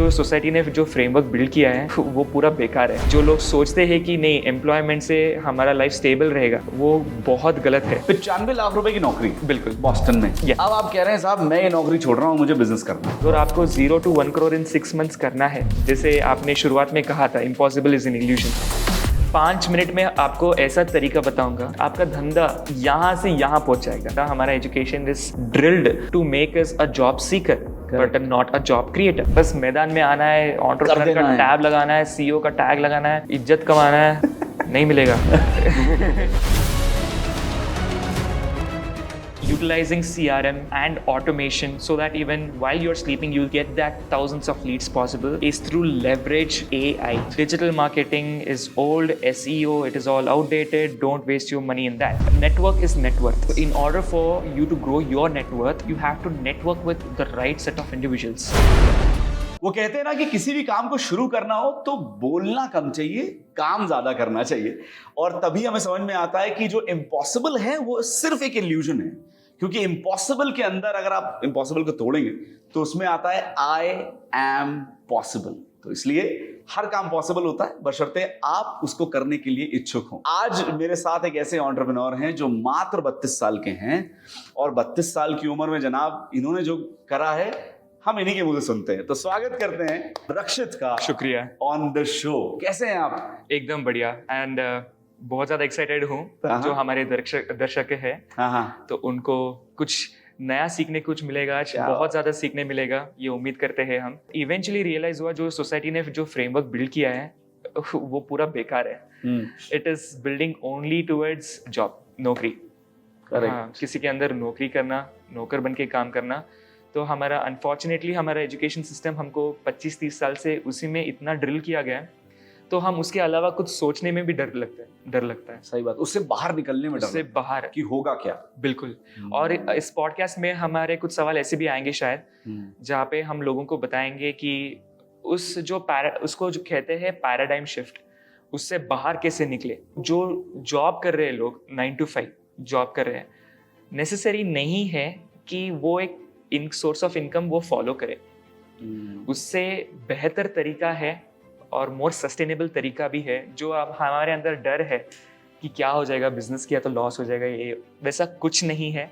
जो सोसाइटी ने जो फ्रेमवर्क बिल्ड किया है वो पूरा बेकार है। जो लोग सोचते हैं कि नहीं एम्प्लॉयमेंट से हमारा लाइफ स्टेबल रहेगा, वो बहुत गलत है। 95 लाख रुपए की नौकरी बिल्कुल बॉस्टन में। Yeah. अब आप कह रहे हैं साहब मैं ये नौकरी छोड़ रहा हूँ, मुझे बिजनेस करना है। और आपको 0 to 1 crore in 6 months करना है, जैसे आपने शुरुआत में कहा था impossible is an illusion. 5 minute में आपको ऐसा तरीका बताऊंगा, आपका धंधा यहाँ से यहाँ पहुंच जाएगा। हमारा education is drilled to make us a job seeker but not a job creator. बस मैदान में आना है, एंटरप्रेन्योर का टैग लगाना है, सीईओ का टैग लगाना है, इज्जत कमाना है, नहीं मिलेगा। Utilizing CRM and automation so that even while you're sleeping you'll get that thousands of leads possible is through leverage AI. Digital marketing is old, SEO it is all outdated. Don't waste your money in that. Network is net worth. In order for you to grow your net worth, you have to network with the right set of individuals. वो कहते हैं ना कि किसी भी काम को शुरू करना हो तो बोलना कम चाहिए, काम ज्यादा करना चाहिए। और तभी हमें समझ में आता है कि जो इम्पॉसिबल है वो सिर्फ एक इल्यूजन है, क्योंकि इम्पॉसिबल के अंदर अगर आप इम्पॉसिबल को तोड़ेंगे तो उसमें आता है आई एम पॉसिबल। तो इसलिए हर काम पॉसिबल होता है बशर्ते आप उसको करने के लिए इच्छुक हो। आज मेरे साथ एक ऐसे एंटरप्रेन्योर हैं जो मात्र 32 साल के हैं और 32 साल की उम्र में जनाब इन्होंने जो करा है हम इन्हीं के मुंह से सुनते हैं। तो स्वागत करते हैं रक्षित का। शुक्रिया। On the show. कैसे हैं आप? एकदम बढ़िया एंड बहुत ज़्यादा एक्साइटेड हूँ। जो हमारे दर्शक है तो उनको कुछ नया सीखने कुछ मिलेगा आज, बहुत ज़्यादा सीखने मिलेगा ये उम्मीद करते हैं हम। इवेंचुअली रियलाइज हुआ जो सोसाइटी ने जो फ्रेमवर्क बिल्ड किया है वो पूरा बेकार है। It is building only towards job, नौकरी। हाँ, किसी के अंदर नौकरी करना, नौकर बन के काम करना। तो हमारा अनफॉर्चुनेटली हमारा एजुकेशन सिस्टम हमको 25-30 साल से उसी में इतना ड्रिल किया गया है, तो हम उसके अलावा कुछ सोचने में भी डर लगता है। सही बात, उससे बाहर निकलने में उससे बाहर कि होगा क्या। बिल्कुल। और इस पॉडकास्ट में हमारे कुछ सवाल ऐसे भी आएंगे शायद, जहाँ पे हम लोगों को बताएंगे कि उसको जो कहते हैं पैराडाइम शिफ्ट, उससे बाहर कैसे निकले। जो जॉब कर रहे हैं लोग, 9 to 5 जॉब कर रहे हैं, नेसेसरी नहीं है कि वो एक सोर्स ऑफ इनकम वो फॉलो करे। उससे बेहतर तरीका है और मोर सस्टेनेबल तरीका भी है। जो अब हमारे अंदर डर है कि क्या हो जाएगा, बिजनेस किया तो लॉस हो जाएगा, ये वैसा कुछ नहीं है।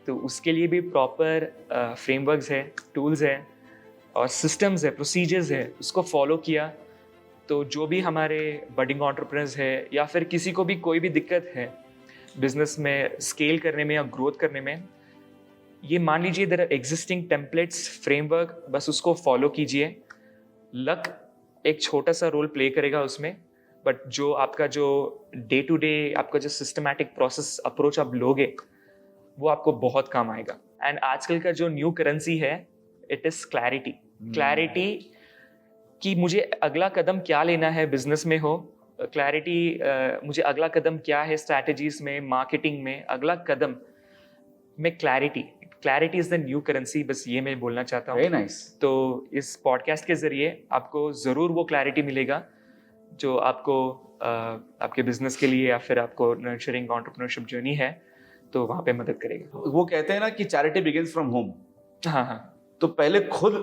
तो उसके लिए भी प्रॉपर फ्रेमवर्क्स है, टूल्स है और सिस्टम्स है, प्रोसीजर्स है, उसको फॉलो किया तो जो भी हमारे बडिंग एंटरप्रेन्योर्स है या फिर किसी को भी कोई भी दिक्कत है बिजनेस में स्केल करने में या ग्रोथ करने में, ये मान लीजिए there are existing templates, framework, बस उसको फॉलो कीजिए। लक एक छोटा सा रोल प्ले करेगा उसमें, बट जो आपका जो डे टू डे आपका जो सिस्टमैटिक प्रोसेस अप्रोच आप लोगे वो आपको बहुत काम आएगा। एंड आजकल का जो न्यू करेंसी है, इट इज़ क्लैरिटी कि मुझे अगला कदम क्या लेना है बिजनेस में हो, क्लैरिटी मुझे अगला कदम क्या है स्ट्रैटेजीज में, मार्केटिंग में, अगला कदम में clarity is the new currency. बस ये मैं बोलना चाहता हूँ। Very nice. तो इस पॉडकास्ट के जरिए आपको ज़रूर वो क्लैरिटी मिलेगा जो आपको आपके बिजनेस के लिए या फिर आपको नर्चरिंग एंटरप्रेन्योरशिप जर्नी है तो वहाँ पे मदद करेगा। वो कहते हैं ना कि चैरिटी बिगिंस फ्रॉम होम। हाँ। तो पहले खुद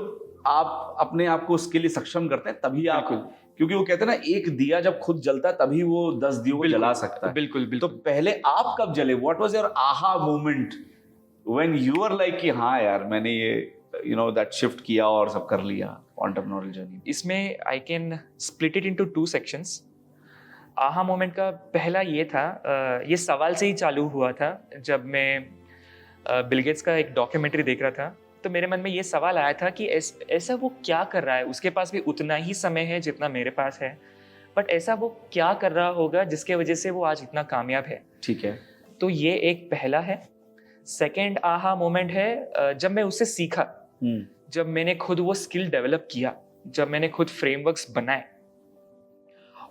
आप अपने आप को उसके लिए सक्षम करते हैं तभी आप, क्योंकि वो कहते हैं ना एक दिया जब खुद जलता है तभी वो 10 दियों को जला सकता है। बिल्कुल। तो पहले आप कब जले? What was your aha moment when you are like कि हाँ यार मैंने ये दैट शिफ्ट किया और सब कर लिया एंटरप्रेन्योरियल जर्नी? इसमें I can split it into 2 sections. Aha moment का पहला ये था, ये सवाल से ही चालू हुआ था जब मैं बिल गेट्स का एक डॉक्यूमेंट्री देख रहा था। तो मेरे मन में ये सवाल आया था कि ऐसा वो क्या कर रहा है, उसके पास भी उतना ही समय है जितना मेरे पास है, बट ऐसा वो क्या कर रहा होगा जिसके वजह से वो आज इतना कामयाब है। ठीक है। तो ये एक पहला है। सेकेंड आहा मोमेंट है जब मैं उससे सीखा, जब मैंने खुद वो स्किल डेवलप किया, जब मैंने खुद फ्रेमवर्क्स बनाए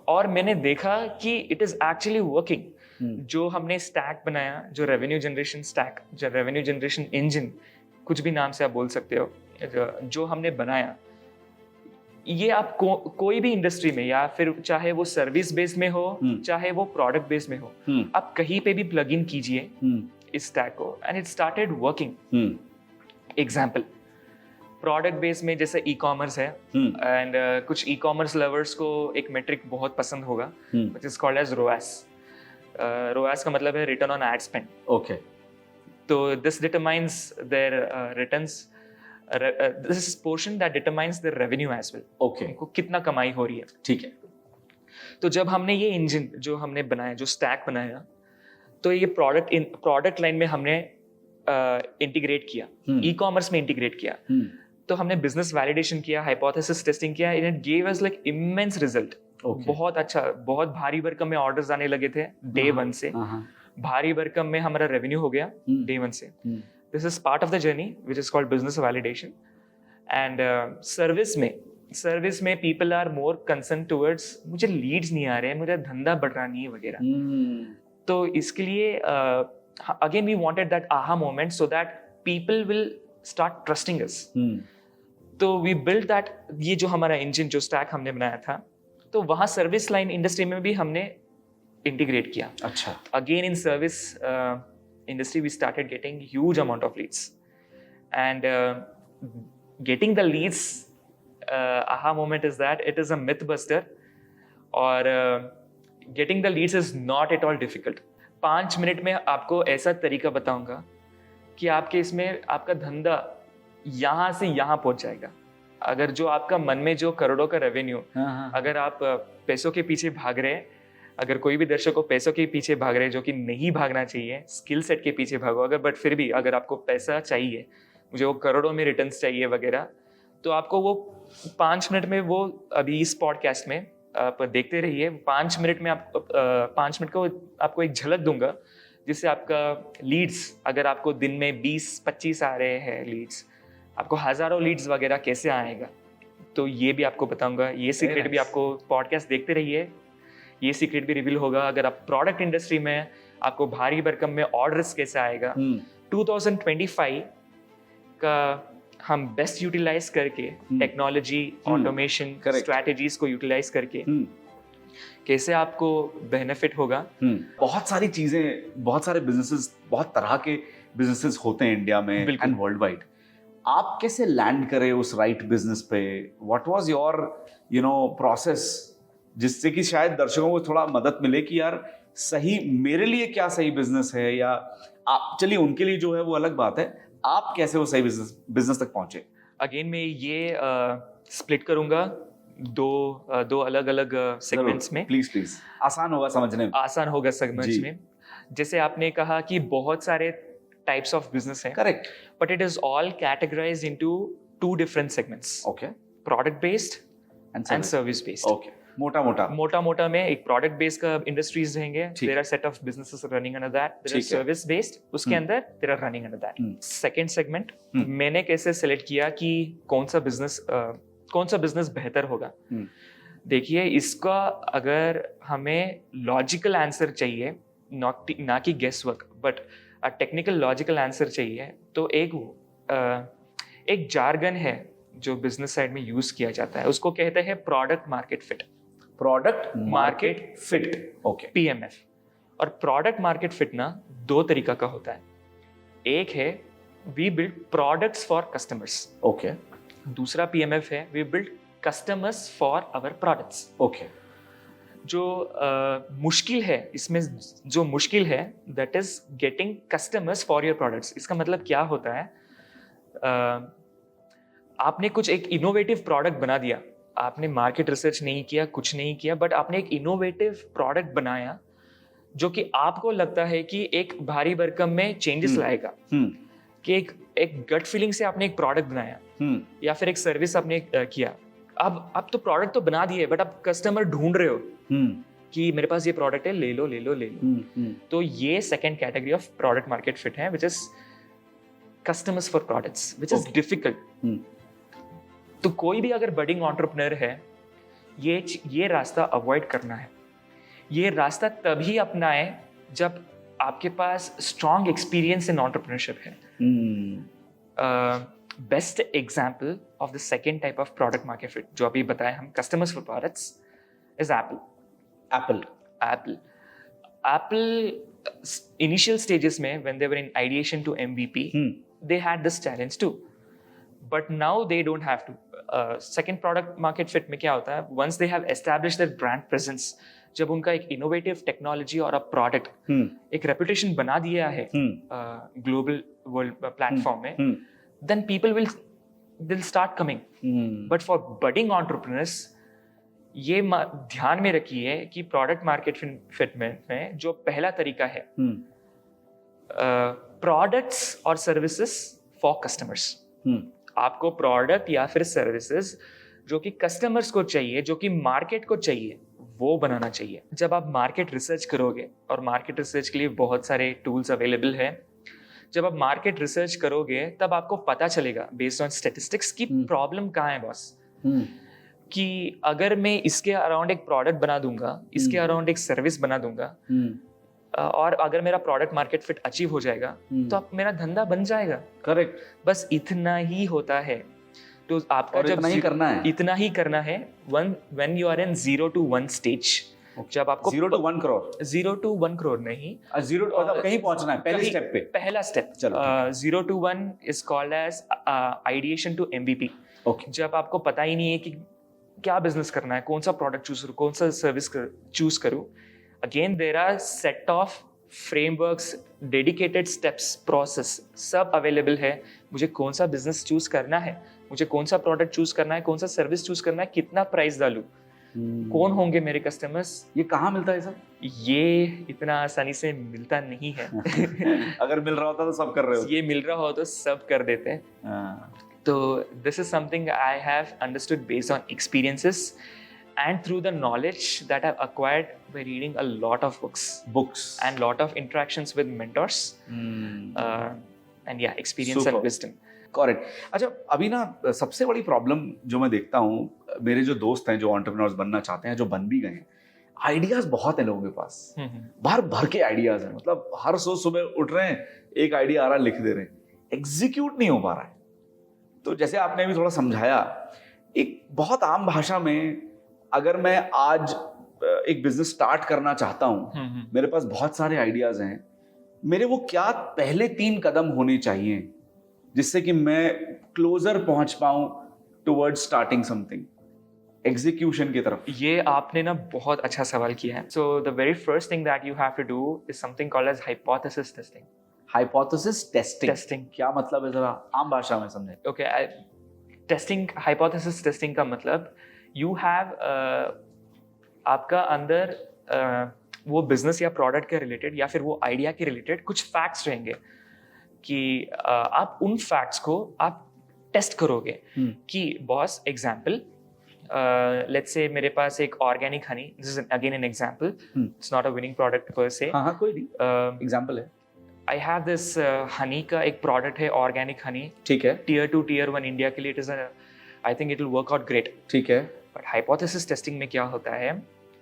और मैंने देखा कि इट इज एक्चुअली वर्किंग। जो हमने स्टैक बनाया, जो रेवेन्यू जनरेशन स्टैक, जो रेवेन्यू जनरेशन इंजन, कुछ भी नाम से आप बोल सकते हो, जो हमने बनाया, ये आप कोई भी इंडस्ट्री में या फिर चाहे वो सर्विस बेस्ड में हो चाहे वो प्रोडक्ट बेस्ड में हो, आप कहीं पे भी प्लग इन कीजिए इस स्टैक को and it started working. Example, product base में जैसे ई कॉमर्स है एंड कुछ ई कॉमर्स लवर्स को एक मेट्रिक बहुत पसंद होगा which is called as ROAS. ROAS का मतलब है return on ad spend. Okay. तो this determines their returns. This is portion that determines their revenue as well. Okay. उनको कितना कमाई हो रही है. ठीक है. तो जब हमने ये इंजन जो हमने बनाया, जो स्टैक बनाया, तो ये प्रोडक्ट लाइन में हमने इंटीग्रेट किया, ई कॉमर्स में इंटीग्रेट किया. तो हमने बिजनेस वैलिडेशन किया, हाइपोथेसिस टेस्टिंग किया, it gave us like immense result. बहुत अच्छा, बहुत भारी भरकम में ऑर्डर्स आने लगे थे डे 1 से. भारी भरकम में हमारा रेवेन्यू हो गया डे 1 से. This is part of the journey which is called business validation. And service में people are more concern towards मुझे लीड्स नहीं आ रहे हैं, मुझे धंधा बढ़ रहा नहीं है वगैरह. तो इसके लिए again we wanted that aha moment so that people will start trusting us. तो वी बिल्ड दैट. ये जो हमारा इंजन, जो स्टैक हमने बनाया था, तो वहाँ सर्विस लाइन इंडस्ट्री में भी हमने इंटीग्रेट किया. अच्छा. Again in service industry we started getting huge amount of leads and getting the leads. aha moment is that it is a myth buster और getting the leads is not at all difficult. 5 minute में आपको ऐसा तरीका बताऊंगा कि आपके इसमें आपका धंधा यहाँ से यहाँ पहुंच जाएगा. अगर जो आपका मन में जो करोड़ों का रेवेन्यू, अगर आप पैसों के पीछे भाग रहे हैं, अगर कोई भी दर्शक को पैसों के पीछे भाग रहे हैं, जो कि नहीं भागना चाहिए, स्किल सेट के पीछे भागो. अगर बट फिर भी अगर आपको पैसा चाहिए, मुझे वो करोड़ों में रिटर्न्स चाहिए वगैरह, तो आपको वो 5 मिनट में, वो अभी इस पॉडकास्ट में आप देखते रहिए, 5 मिनट में आप 5 मिनट को आपको एक झलक दूंगा जिससे आपका लीड्स, अगर आपको दिन में 20-25 आ रहे हैं लीड्स, आपको हजारों लीड्स वगैरह कैसे आएगा, तो ये भी आपको बताऊंगा. ये सीक्रेट भी आपको पॉडकास्ट देखते रहिए, ये सीक्रेट भी रिवील होगा. अगर आप प्रोडक्ट इंडस्ट्री में, आपको भारी भरकम में ऑर्डर्स कैसे आएगा. 2025 का हम बेस्ट यूटिलाइज करके टेक्नोलॉजी, ऑटोमेशन, स्ट्रैटेजीज को यूटिलाइज करके कैसे आपको बेनिफिट होगा. बहुत सारी चीजें, बहुत सारे बिजनेसेस, बहुत तरह के बिजनेसेस होते हैं इंडिया में एंड वर्ल्ड वाइड. आप कैसे लैंड करे उस राइट बिजनेस पे? व्हाट वाज योर प्रोसेस, जिससे कि शायद दर्शकों को थोड़ा मदद मिले कि यार सही मेरे लिए क्या सही बिजनेस है, या आप चलिए उनके लिए जो है वो अलग बात है, आप कैसे वो सही बिजनेस तक पहुंचे? अगेन मैं ये स्प्लिट करूंगा दो अलग अलग सेगमेंट्स में. प्लीज आसान होगा समझने में. जैसे आपने कहा कि बहुत सारे टाइप्स ऑफ बिजनेस है. Correct. But it is all categorized into 2 different segments. Okay. Product based and service based. Okay. मोटा में एक प्रोडक्ट बेस्ड का इंडस्ट्रीज रहेंगे. There are set of businesses running under that. There are service based, उसके अंदर there are running under that. Second segment मैंने कैसे select किया कि कौन सा बिजनेस बेहतर होगा. देखिए, इसका अगर हमें लॉजिकल आंसर चाहिए, ना कि guess work, but a technical logical answer चाहिए, तो एक जार्गन है जो बिजनेस साइड में यूज किया जाता है, उसको कहते हैं product market fit. Product market fit. Okay. PMF. और प्रोडक्ट मार्केट फिट ना 2 तरीका का होता है. एक है we build products for customers. Okay. दूसरा PMF है we build customers for our products. Okay. जो मुश्किल है इसमें, जो मुश्किल है that is getting customers for your products. इसका मतलब क्या होता है, आपने कुछ एक इनोवेटिव प्रोडक्ट बना दिया, आपने मार्केट रिसर्च नहीं किया, कुछ नहीं किया, बट आपने एक इनोवेटिव प्रोडक्ट बनाया जो कि आपको लगता है कि एक भारी भरकम में चेंजेस लाएगा. कि एक गट फीलिंग से आपने एक प्रोडक्ट बनाया, या फिर एक सर्विस आपने किया. अब तो प्रोडक्ट तो बना दिए, बट आप कस्टमर ढूंढ रहे हो कि मेरे पास ये प्रोडक्ट है, ले लो. तो ये second category of product market fit है, which is customers for products, which is difficult. तो कोई भी अगर बडिंग एंटरप्रेन्योर है, ये रास्ता अवॉइड करना है. ये रास्ता तभी अपनाए जब आपके पास स्ट्रॉन्ग एक्सपीरियंस इन एंटरप्रेन्योरशिप है. Best example of the second type of product market fit जो अभी बताया हम, customers for products, is Apple. Initial stages में when they were in ideation to MVP, they had this challenge too. But now they don't have to. Second product market fit में क्या होता है, once they have establish their brand presence, जब उनका एक innovative technology और a product एक reputation बना दिया है ग्लोबल वर्ल्ड प्लेटफॉर्म में, then people will start coming. But for budding entrepreneurs ये ध्यान में रखिए कि प्रोडक्ट मार्केट फिट में जो पहला तरीका है, प्रोडक्ट्स और सर्विसेज फॉर कस्टमर्स. आपको प्रोडक्ट या फिर सर्विसेज जो कि कस्टमर्स को चाहिए, जो कि मार्केट को चाहिए, वो बनाना चाहिए. जब आप मार्केट रिसर्च करोगे, और मार्केट रिसर्च के लिए बहुत सारे टूल्स अवेलेबल हैं, जब आप मार्केट रिसर्च करोगे तब आपको पता चलेगा बेस्ड ऑन स्टैटिस्टिक्स की प्रॉब्लम कहाँ है बॉस. कि अगर मैं इसके अराउंड एक प्रोडक्ट बना दूंगा, इसके अराउंड एक सर्विस बना दूंगा, और अगर मेरा प्रोडक्ट मार्केट फिट अचीव हो जाएगा तो अब मेरा धंधा बन जाएगा. करेक्ट. बस इतना ही होता है. तो आपका जब इतना ही करना है when you are in 0 to 1 stage. जब आपको 0 to 1 करोड़ 0 to 1 करोड़ नहीं, 0 मतलब कहीं पहुंचना है, पहले स्टेप पे, पहला step. 0 to 1 is called as ideation to MVP. Okay. जब आपको पता ही नहीं है कि क्या बिजनेस करना है, कौन सा प्रोडक्ट चूज करूँ, कौन सा सर्विस चूज करूँ. Again, there are set of frameworks, dedicated steps, process, सब available है. मुझे कौन सा बिजनेस चूज करना है, मुझे कौन सा प्रोडक्ट चूज करना है, कौन सा सर्विस चूज करना है, कितना प्राइस डालूं, कौन होंगे मेरे कस्टमर्स. ये कहाँ मिलता है सर? ये इतना आसानी से मिलता नहीं है. अगर मिल रहा होता तो सब कर रहे हो. ये मिल रहा हो तो सब कर देते हैं. तो this is something I have understood based on experiences and through the knowledge that I've acquired by reading a lot of books and lot of interactions with mentors. And yeah, experience and wisdom. Correct. अच्छा, अभी ना सबसे बड़ी problem जो मैं देखता हूँ, मेरे जो दोस्त हैं जो एंटरप्रेन्योर्स बनना चाहते हैं, जो बन भी गए हैं, आइडियाज बहुत हैं लोगों के पास, भर भर के आइडियाज हैं. मतलब हर सुबह उठ रहे हैं, एक आइडिया आ रहा है, लिख दे रहे हैं, एग्जीक्यूट नहीं हो पा रहा है. तो जैसे आपने अभी थोड़ा समझाया, एक बहुत आम भाषा में, अगर मैं आज एक बिजनेस स्टार्ट करना चाहता हूं, मेरे पास बहुत सारे आइडियाज हैं, मेरे वो क्या पहले 3 कदम होने चाहिए जिससे कि मैं क्लोजर पहुंच पाऊं टुवर्ड स्टार्टिंग समथिंग, एग्जीक्यूशन की तरफ. ये आपने ना बहुत अच्छा सवाल किया है. So the very first thing that you have to do is something called as hypothesis testing. Hypothesis testing क्या मतलब है, जरा आम भाषा में समझें. ओके, टेस्टिंग, हाइपोथेसिस टेस्टिंग का मतलब यू हैव आपका अंदर वो बिजनेस या प्रोडक्ट के रिलेटेड या फिर वो आइडिया के रिलेटेड कुछ फैक्ट्स रहेंगे कि आप उन फैक्ट्स को आप टेस्ट करोगे. कि बॉस, एग्जांपल, लेट्स से मेरे पास एक organic honey, this is again an example, it's not a winning product पर से. हाँ, कोई नहीं, एग्जांपल है. आई हैव दिस हनी का एक प्रोडक्ट है, ऑर्गेनिक हनी. ठीक है. Tier 2 Tier 1 इंडिया के लिए it is I think it will work out great. ठीक है. बट हाइपोथेसिस टेस्टिंग में क्या होता है,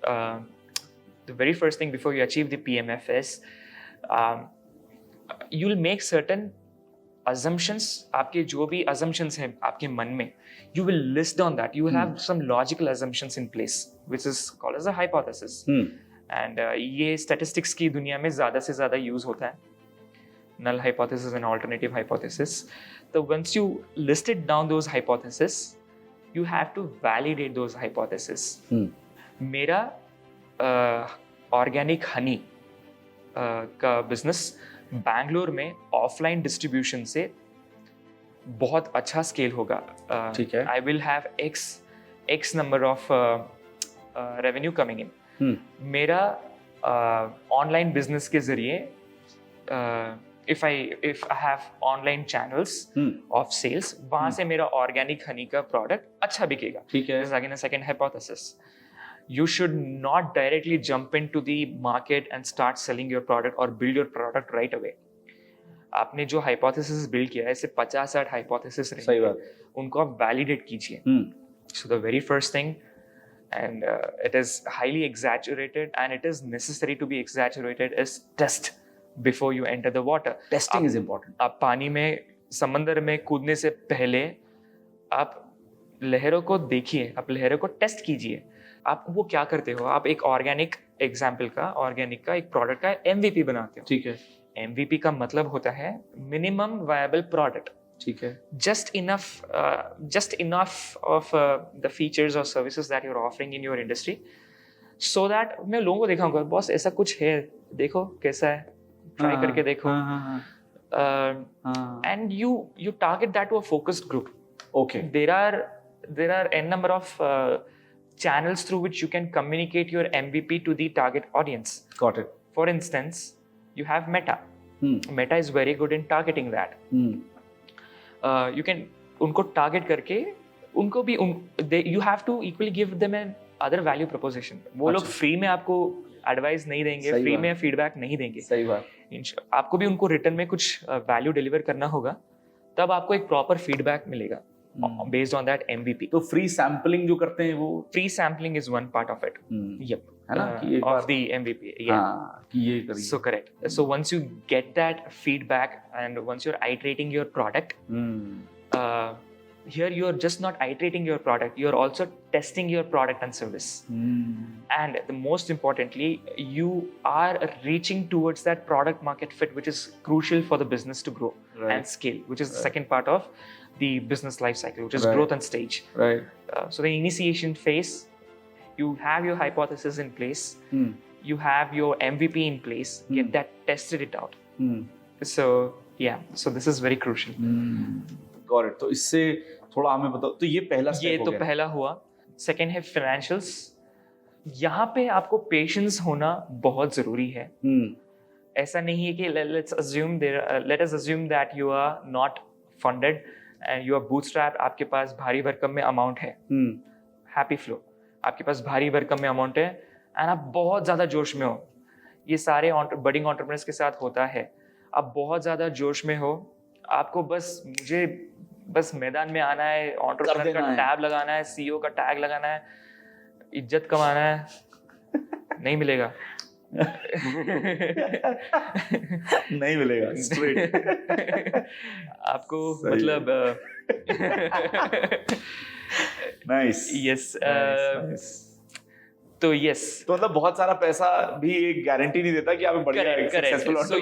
the very first thing before you achieve the PMFS, you will make certain assumptions. आपके जो भी assumptions हैं आपके मन में, you will list on that. You will have some logical assumptions in place, which is called as a hypothesis. And ये statistics की दुनिया में ज़्यादा से ज़्यादा use होता है, null hypothesis and alternative hypothesis. So once you listed down those hypotheses, you have to validate those hypotheses. मेरा organic honey का business बैंगलोर में ऑफलाइन डिस्ट्रीब्यूशन से बहुत अच्छा स्केल होगा. ठीक है. I will have X number of revenue coming in. मेरा ऑनलाइन बिजनेस के जरिए if I have online channels of sales, वहां से मेरा ऑर्गेनिक हनी का प्रोडक्ट अच्छा बिकेगा. ठीक है. Again a second hypothesis. You should not directly jump into the market and start selling your product or build your product right away. आपने जो hypothesis build किया है, ऐसे 50-60 hypothesis रहेंगे. सही बात. उनको आप validate कीजिए. So the very first thing, and it is highly exaggerated and it is necessary to be exaggerated, is test before you enter the water. Testing is important. आप पानी में, समंदर में कूदने से पहले आप लहरों को देखिए, आप लहरों को टेस्ट कीजिए. आप वो क्या करते हो, आप एक ऑर्गेनिक ऑर्गेनिक का एक प्रोडक्ट का MVP बनाते हो. ठीक है. MVP का मतलब होता है मिनिमम वायबल प्रोडक्ट. ठीक है. just enough of the features or services that you're offering in your industry, so that मैं लोगों को दिखाऊंगा बॉस ऐसा कुछ है, देखो कैसा है, ट्राई करके देखो. And you target that to a focused group. Okay. There are n number of channels through which you can communicate your MVP to the target audience. Got it. For instance, you have Meta. Meta is very good in targeting that. You can उनको target करके उनको भी you have to equally give them an other value proposition. वो लोग free में आपको advice नहीं देंगे, free में feedback नहीं देंगे. सही बात. आपको भी उनको रिटर्न में कुछ value deliver करना होगा, तब आपको एक proper feedback मिलेगा based on that MVP. तो free sampling जो करते हैं वो free sampling is one part of it. Yep. है ना कि एक of the MVP. Yeah. कि ये करिए. So correct. So once you get that feedback and once you're iterating your product, here you're just not iterating your product, you're also testing your product and service. And the most importantly, you are reaching towards that product market fit, which is crucial for the business to grow and scale, which is the second part of the business life cycle, which is growth and stage. Right. So the initiation phase, you have your hypothesis in place, you have your MVP in place, get that, tested it out. So yeah, so this is very crucial. Got it. तो इससे थोड़ा हमें बताओ. तो ये पहला step हो गया. ये तो पहला हुआ. सेकेंड है फाइनेंशियल्स. यहाँ पे आपको पेशेंस होना बहुत जरूरी है. ऐसा नहीं है कि let us assume that you are not funded and you are bootstrapped. आपके पास भारी भरकम में अमाउंट है. Happy flow. आपके पास भारी भरकम में अमाउंट है एंड आप बहुत ज़्यादा जोश में हो. ये सारे बडिंग एंटरप्रेन्योर्स के साथ होता है. आप बहुत ज़्यादा जोश में हो, आपको मुझे बस मैदान में आना है, एंटरप्रेन्योर का टैग लगाना है, सीईओ का टैग लगाना है, इज्जत कमाना है. नहीं मिलेगा. नहीं मिलेगा. स्ट्रेट. आपको मतलब नाइस. यस. तो यस, तो मतलब बहुत सारा पैसा भी एक गारंटी नहीं देता कि आप बढ़िया successful so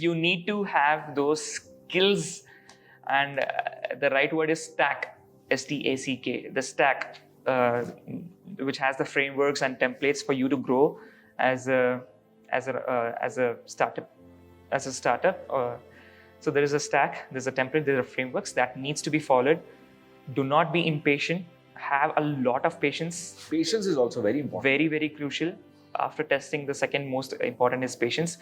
you need to have those skills and the right word is stack, STACK, the stack, which has the frameworks and templates for you to grow as a startup. So there is a stack, there's a template, there are frameworks that needs to be followed. Do not be impatient. Have a lot of patience. Patience is also very important. Very, very crucial. After testing, the second most important is patience.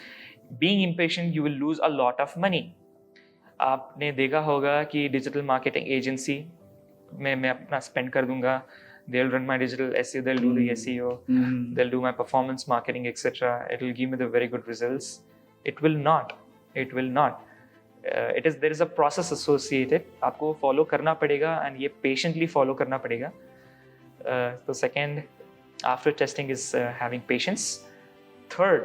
Being impatient, you will lose a lot of money. आपने देखा होगा कि digital marketing agency में मैं अपना spend कर दूंगा. They'll run my digital SEO, they'll do the SEO, they'll do my performance marketing, etc. It will give me the very good results. It will not. There is a process associated. आपको follow करना पड़ेगा and ये patiently follow करना पड़ेगा. So second, after testing is having patience. Third,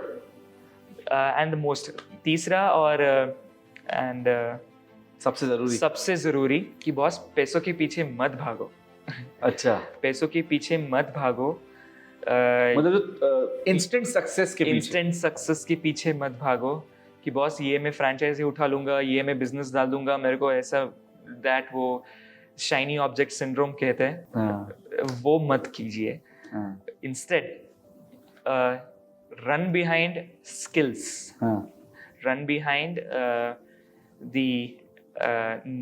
and the most, तीसरा और सबसे जरूरी कि बॉस पैसों के पीछे मत भागो. अच्छा. पैसों के पीछे मत भागो. मतलब इंस्टेंट सक्सेस के पीछे मत भागो कि बॉस ये मैं फ्रेंचाइजी उठा लूंगा, ये मैं बिजनेस डाल दूंगा, मेरे को ऐसा वो शाइनी ऑब्जेक्ट सिंड्रोम कहते हैं. वो मत कीजिए. Instead run behind skills, run behind the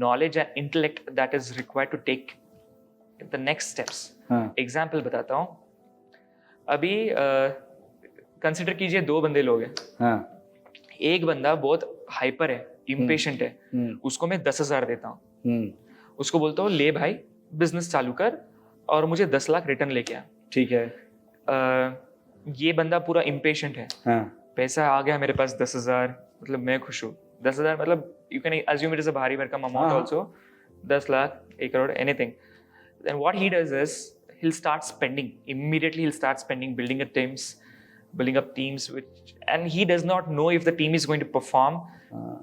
knowledge and intellect that is required to take the next steps. Example बताता हूँ. अभी कंसिडर कीजिए 2 बंदे लोग हैं. एक बंदा बहुत हाइपर है, इम्पेशेंट है, उसको मैं 10,000 देता हूँ. उसको बोलता हूँ ले भाई बिजनेस चालू कर और मुझे 10 लाख रिटर्न लेके आ. ठीक है. ये बंदा पूरा इम्पेशेंट है. पैसा आ गया मेरे पास 10,000, मतलब मैं खुश हूँ. 10,000 मतलब you can assume it is a भारी भरकम amount also. 10 lakh, 1 crore, anything. Then what he does is he'll start spending. Immediately he'll start spending, building up teams, and he does not know if the team is going to perform,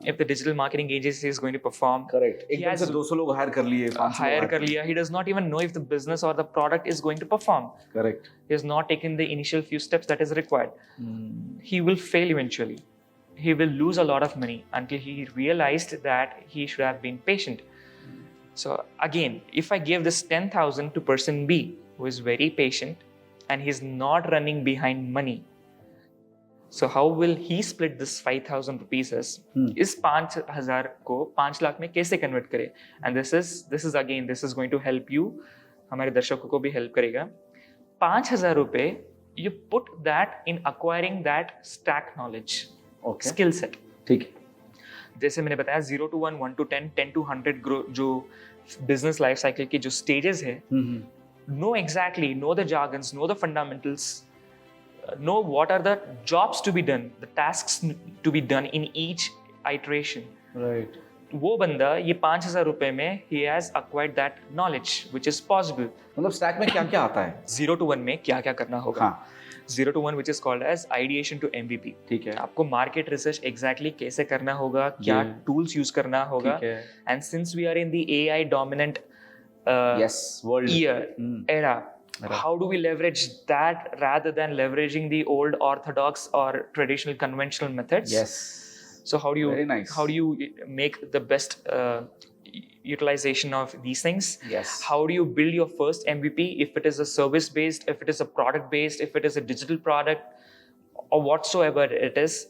if the digital marketing agency is going to perform. Correct. एकदम से 200 लोग higher कर लिए, 500 कर लिया. He does not even know if the business or the product is going to perform. Correct. He has not taken the initial few steps that is required. He will fail eventually. he will lose a lot of money until he realized that he should have been patient. So again, if I give this 10,000 to person B who is very patient and he's not running behind money, so how will he split this 5,000 rupees इस 5,000 को 5 लाख में कैसे convert करे? And this is going to help you, हमारे दर्शकों को भी help करेगा. 5,000 रुपए you put that in acquiring that stack knowledge, skill set. ठीक है. जैसे मैंने बताया 0 to 1, 1 to 10, 10 to 100 जो business life cycle के जो stages है, know exactly, know the jargons, know the fundamentals, know what are the jobs to be done, the tasks to be done in each iteration. Right. वो बंदा ये 5,000 रुपए में he has acquired that knowledge which is possible. मतलब stack में क्या क्या आता है? 0 to 1 में क्या क्या करना होगा? हाँ. 0 to 1 which is called as ideation to MVP. ठीक है. आपको मार्केट रिसर्च एग्जैक्टली कैसे करना होगा, क्या टूल्स यूज करना होगा. ठीक है. And since we are in the AI dominant world era, how do we leverage that rather than leveraging the old orthodox or traditional conventional methods? Yes. So how do you Very nice. how do you make the best utilization of these things? Yes. How do you build your first MVP? If it is a service based, if it is a product based, if it is a digital product, or whatsoever it is,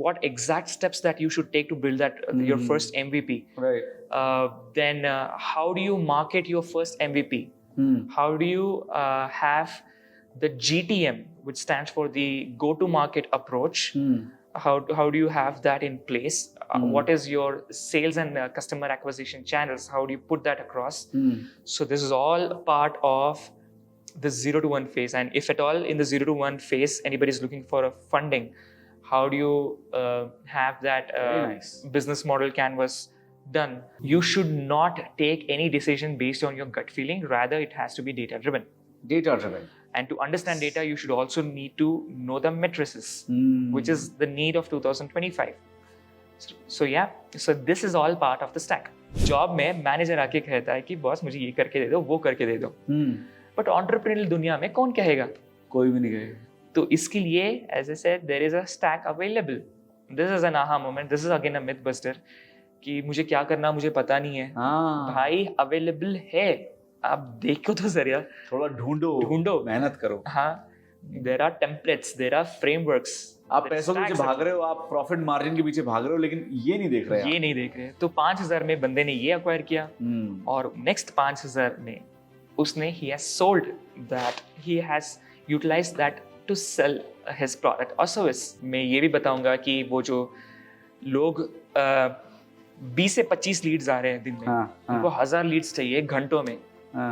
what exact steps that you should take to build that your first MVP? Right. Then how do you market your first MVP? How do you have the GTM, which stands for the go-to-market approach? How do you have that in place? What is your sales and customer acquisition channels? How do you put that across? So this is all part of the 0 to 1 phase. And if at all in the 0 to 1 phase, anybody is looking for a funding, how do you have that business model canvas done? You should not take any decision based on your gut feeling. Rather, it has to be data driven. Data driven. And to understand data, you should also need to know the matrices, which is the need of 2025. So yeah, so this is all part of the stack. Job में manager आके कहता है कि boss मुझे ये करके दे दो, वो करके दे दो. बट एंटरप्रेन्योरियल दुनिया में कौन कहेगा? कोई भी नहीं कहेगा. तो इसके लिए, as I said, there is a stack available. This is an aha moment. This is again a myth buster. कि मुझे क्या करना मुझे पता नहीं है. भाई अवेलेबल है, आप देखो तो जरिया, थोड़ा ढूंढो, मेहनत करो. हाँ, there are templates, there are frameworks. आप पैसों के पीछे भाग रहे हो, आप प्रॉफिट मार्जिन के पीछे भाग रहे हो, लेकिन ये नहीं देख रहे. तो 5,000 में बंदे ने ये अक्वायर किया, और नेक्स्ट 5,000 में उसने he has sold that, he has utilized that to sell his product or service. मैं ये भी बताऊंगा कि वो जो लोग 20 से 25 लीड्स आ रहे हैं दिन में, उनको 1000 लीड्स चाहिए घंटों में,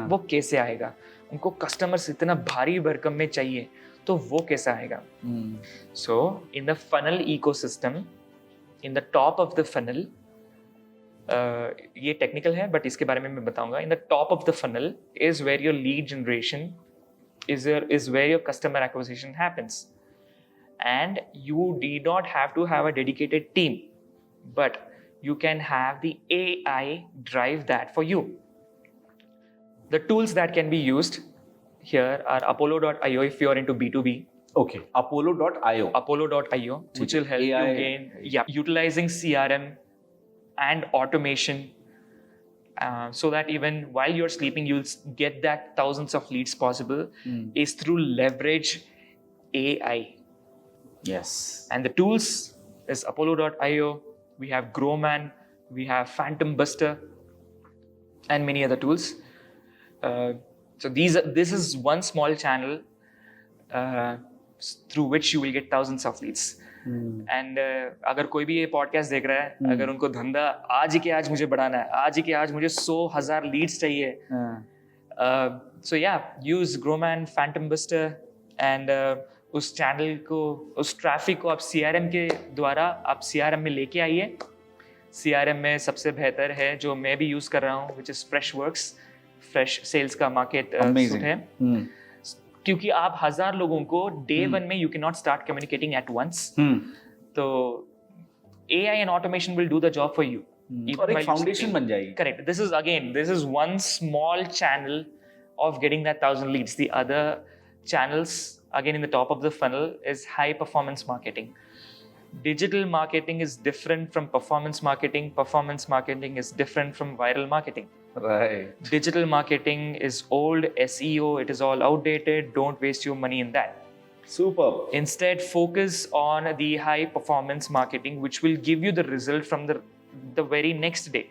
वो कैसे आएगा? उनको कस्टमर्स इतना भारी भरकम में चाहिए, तो वो कैसे आएगा? So in the funnel ecosystem, in the top of the funnel, ये टेक्निकल है बट इसके बारे में मैं बताऊंगा. In the top of the funnel is where your lead generation is where your customer acquisition happens, and you do not have to have a dedicated team, but you can have the AI drive that for you. The tools that can be used here are Apollo.io if you are into B2B. Okay, Apollo.io, which will help AI. You gain, utilizing CRM and automation. So that even while you're sleeping, you'll get that thousands of leads possible is through leverage AI. Yes. And the tools is Apollo.io. We have Growman, we have Phantom Buster, and many other tools. So this is one small channel through which you will get thousands of leads. And अगर कोई भी ये podcast देख रहा है, अगर उनको धंधा आज ही के आज मुझे बढ़ाना है, आज ही के आज मुझे 100,000 लीड्स चाहिए, सो या यूज ग्रोमैन, फैंटम बस्टर, एंड उस चैनल को, उस ट्रैफिक को आप CRM के द्वारा आप CRM में लेके आइए. CRM में सबसे बेहतर है जो मैं भी यूज कर रहा हूँ, which is Freshworks. Freshsales का मार्केट है, क्योंकि आप 1000 लोगों को डे 1 में you can not start communicating at once. तो AI and automation will do the job for you. और एक फाउंडेशन बन जाएगी. Correct. This is one small channel of getting that 1,000 leads. The other channels, again in the top of the funnel, is high performance marketing. Digital marketing is different from performance marketing. Performance marketing is different from viral marketing. Right. Digital marketing is old, SEO, it is all outdated. Don't waste your money in that. Superb. Instead, focus on the high performance marketing, which will give you the result from the very next day.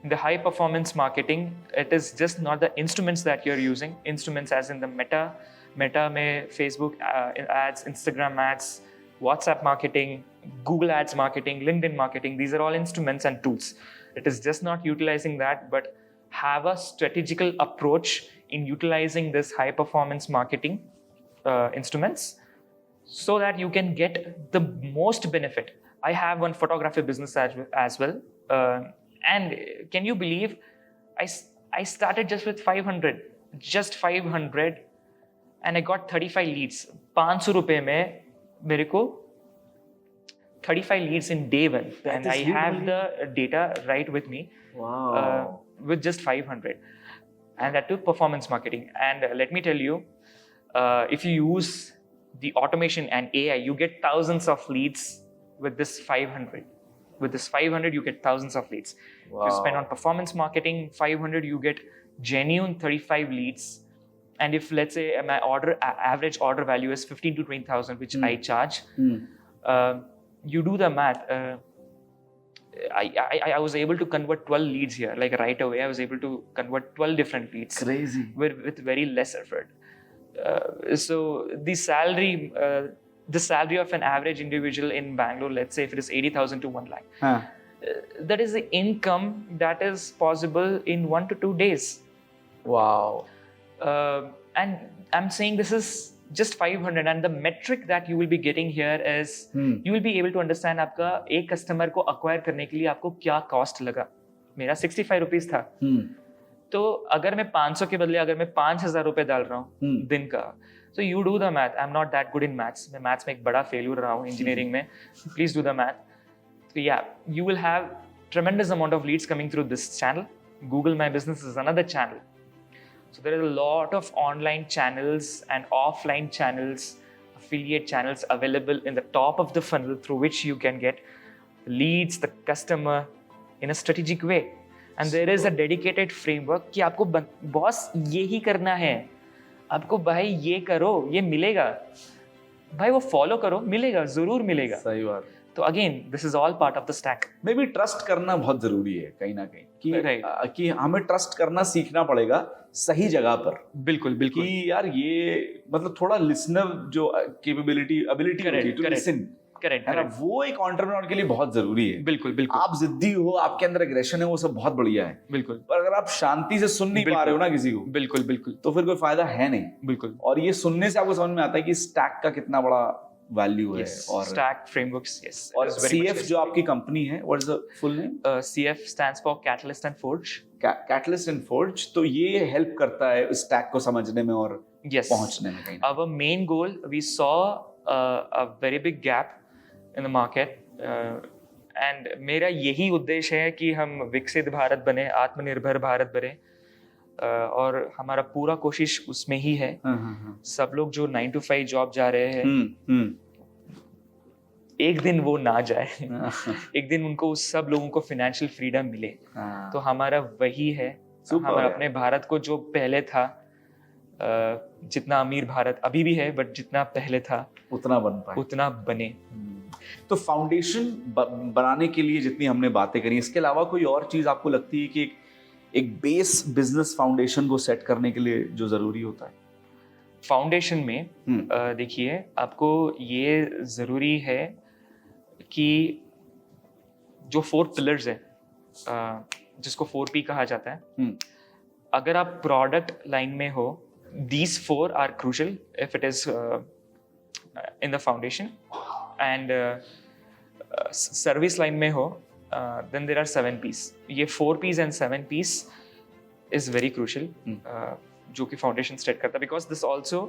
In the high performance marketing, it is just not the instruments that you're using. Instruments as in the Meta mein Facebook ads, Instagram ads, WhatsApp marketing, Google ads marketing, LinkedIn marketing. These are all instruments and tools. It is just not utilizing that, but have a strategical approach in utilizing this high performance marketing instruments so that you can get the most benefit. I have one photography business as well. And can you believe I started just with 500 and I got 35 leads. 500 रुपए में मेरे को 35 leads in day one, and I have the data right with me. Wow. With just 500, and that took performance marketing. And let me tell you, if you use the automation and AI, you get thousands of leads with this 500. With this 500, you get thousands of leads. Wow. If you spend on performance marketing, 500, you get genuine 35 leads. And if, let's say, my average order value is 15 to 20,000, which I charge, you do the math. I was able to convert 12 leads here, like right away. I was able to convert 12 different leads. Crazy. With very less effort. So the salary of an average individual in Bangalore, let's say if it is 80,000 to 1 lakh, that is the income that is possible in 1 to 2 days. Wow. And I'm saying this is just 500, and the metric that you will be getting here is you will be able to understand आपका एक customer को acquire करने के लिए आपको क्या cost लगा. मेरा 65 रुपीस था. तो अगर मैं 500 के बदले अगर मैं 5,000 रुपए डाल रहा हूँ दिन का, so you do the math. I'm not that good in maths. मैं maths में एक बड़ा failure रहा हूँ engineering में. Please do the math. So yeah, you will have tremendous amount of leads coming through this channel. Google My Business is another channel. So there is a lot of online channels and offline channels, affiliate channels available in the top of the funnel through which you can get leads, the customer in a strategic way. And there is a dedicated framework कि आपको boss ये ही करना है, आपको भाई ये करो, ये मिलेगा, भाई वो फॉलो करो, मिलेगा, जरूर मिलेगा. सही बात. तो again this is all part of the stack. May be trust करना बहुत जरूरी है कहीं ना कहीं कि हमें ट्रस्ट करना सीखना पड़ेगा सही जगह पर. बिल्कुल बिल्कुल. कि यार ये मतलब थोड़ा लिसनर जो एबिलिटी होती टू लिसन, करेक्ट है ना, वो एक एंटरप्रेन्योर के लिए बहुत जरूरी है. बिल्कुल बिल्कुल. आप जिद्दी हो, आपके अंदर एग्रेशन है, वो सब बहुत बढ़िया है. बिल्कुल. पर अगर आप शांति से सुन नहीं पा रहे हो ना किसी को, बिल्कुल बिल्कुल, तो फिर कोई फायदा है नहीं. बिल्कुल. और ये सुनने से आपको समझ में आता है कि स्टैक का कितना बड़ा वैल्यू है. और स्टैक फ्रेमवर्क्स. यस. और CF जो आपकी कंपनी है, what is the full name? CF stands for catalyst and forge. Catalyst and forge. तो ये हेल्प करता है स्टैक को समझने में और पहुंचने में. कहीं our main goal, we saw a very big gap in the market, and मेरा यही उद्देश्य है कि हम विकसित भारत बने, आत्मनिर्भर भारत बने, और हमारा पूरा कोशिश उसमें ही है. सब लोग जो 9 to 5 जॉब जा रहे हैं, एक दिन वो ना जाए. एक दिन उनको सब लोगों को फाइनेंशियल फ्रीडम मिले. तो हमारा वही है. हमारा अपने भारत को जो पहले था, जितना अमीर भारत अभी भी है, बट जितना पहले था उतना बने. तो फाउंडेशन बनाने के लिए जितनी हमने बातें करी, इसके अलावा कोई और चीज आपको लगती है कि एक बेस बिजनेस फाउंडेशन को सेट करने के लिए जो जरूरी होता है? फाउंडेशन में देखिए, आपको ये जरूरी है कि जो 4 पिलर्स है, जिसको 4P कहा जाता है, अगर आप प्रोडक्ट लाइन में हो, these 4 are crucial if it is in the foundation. And service line में हो, then there are 7 P's. ये 4 P's and 7 P's is very crucial, जो कि फाउंडेशन सेट करता है, because this also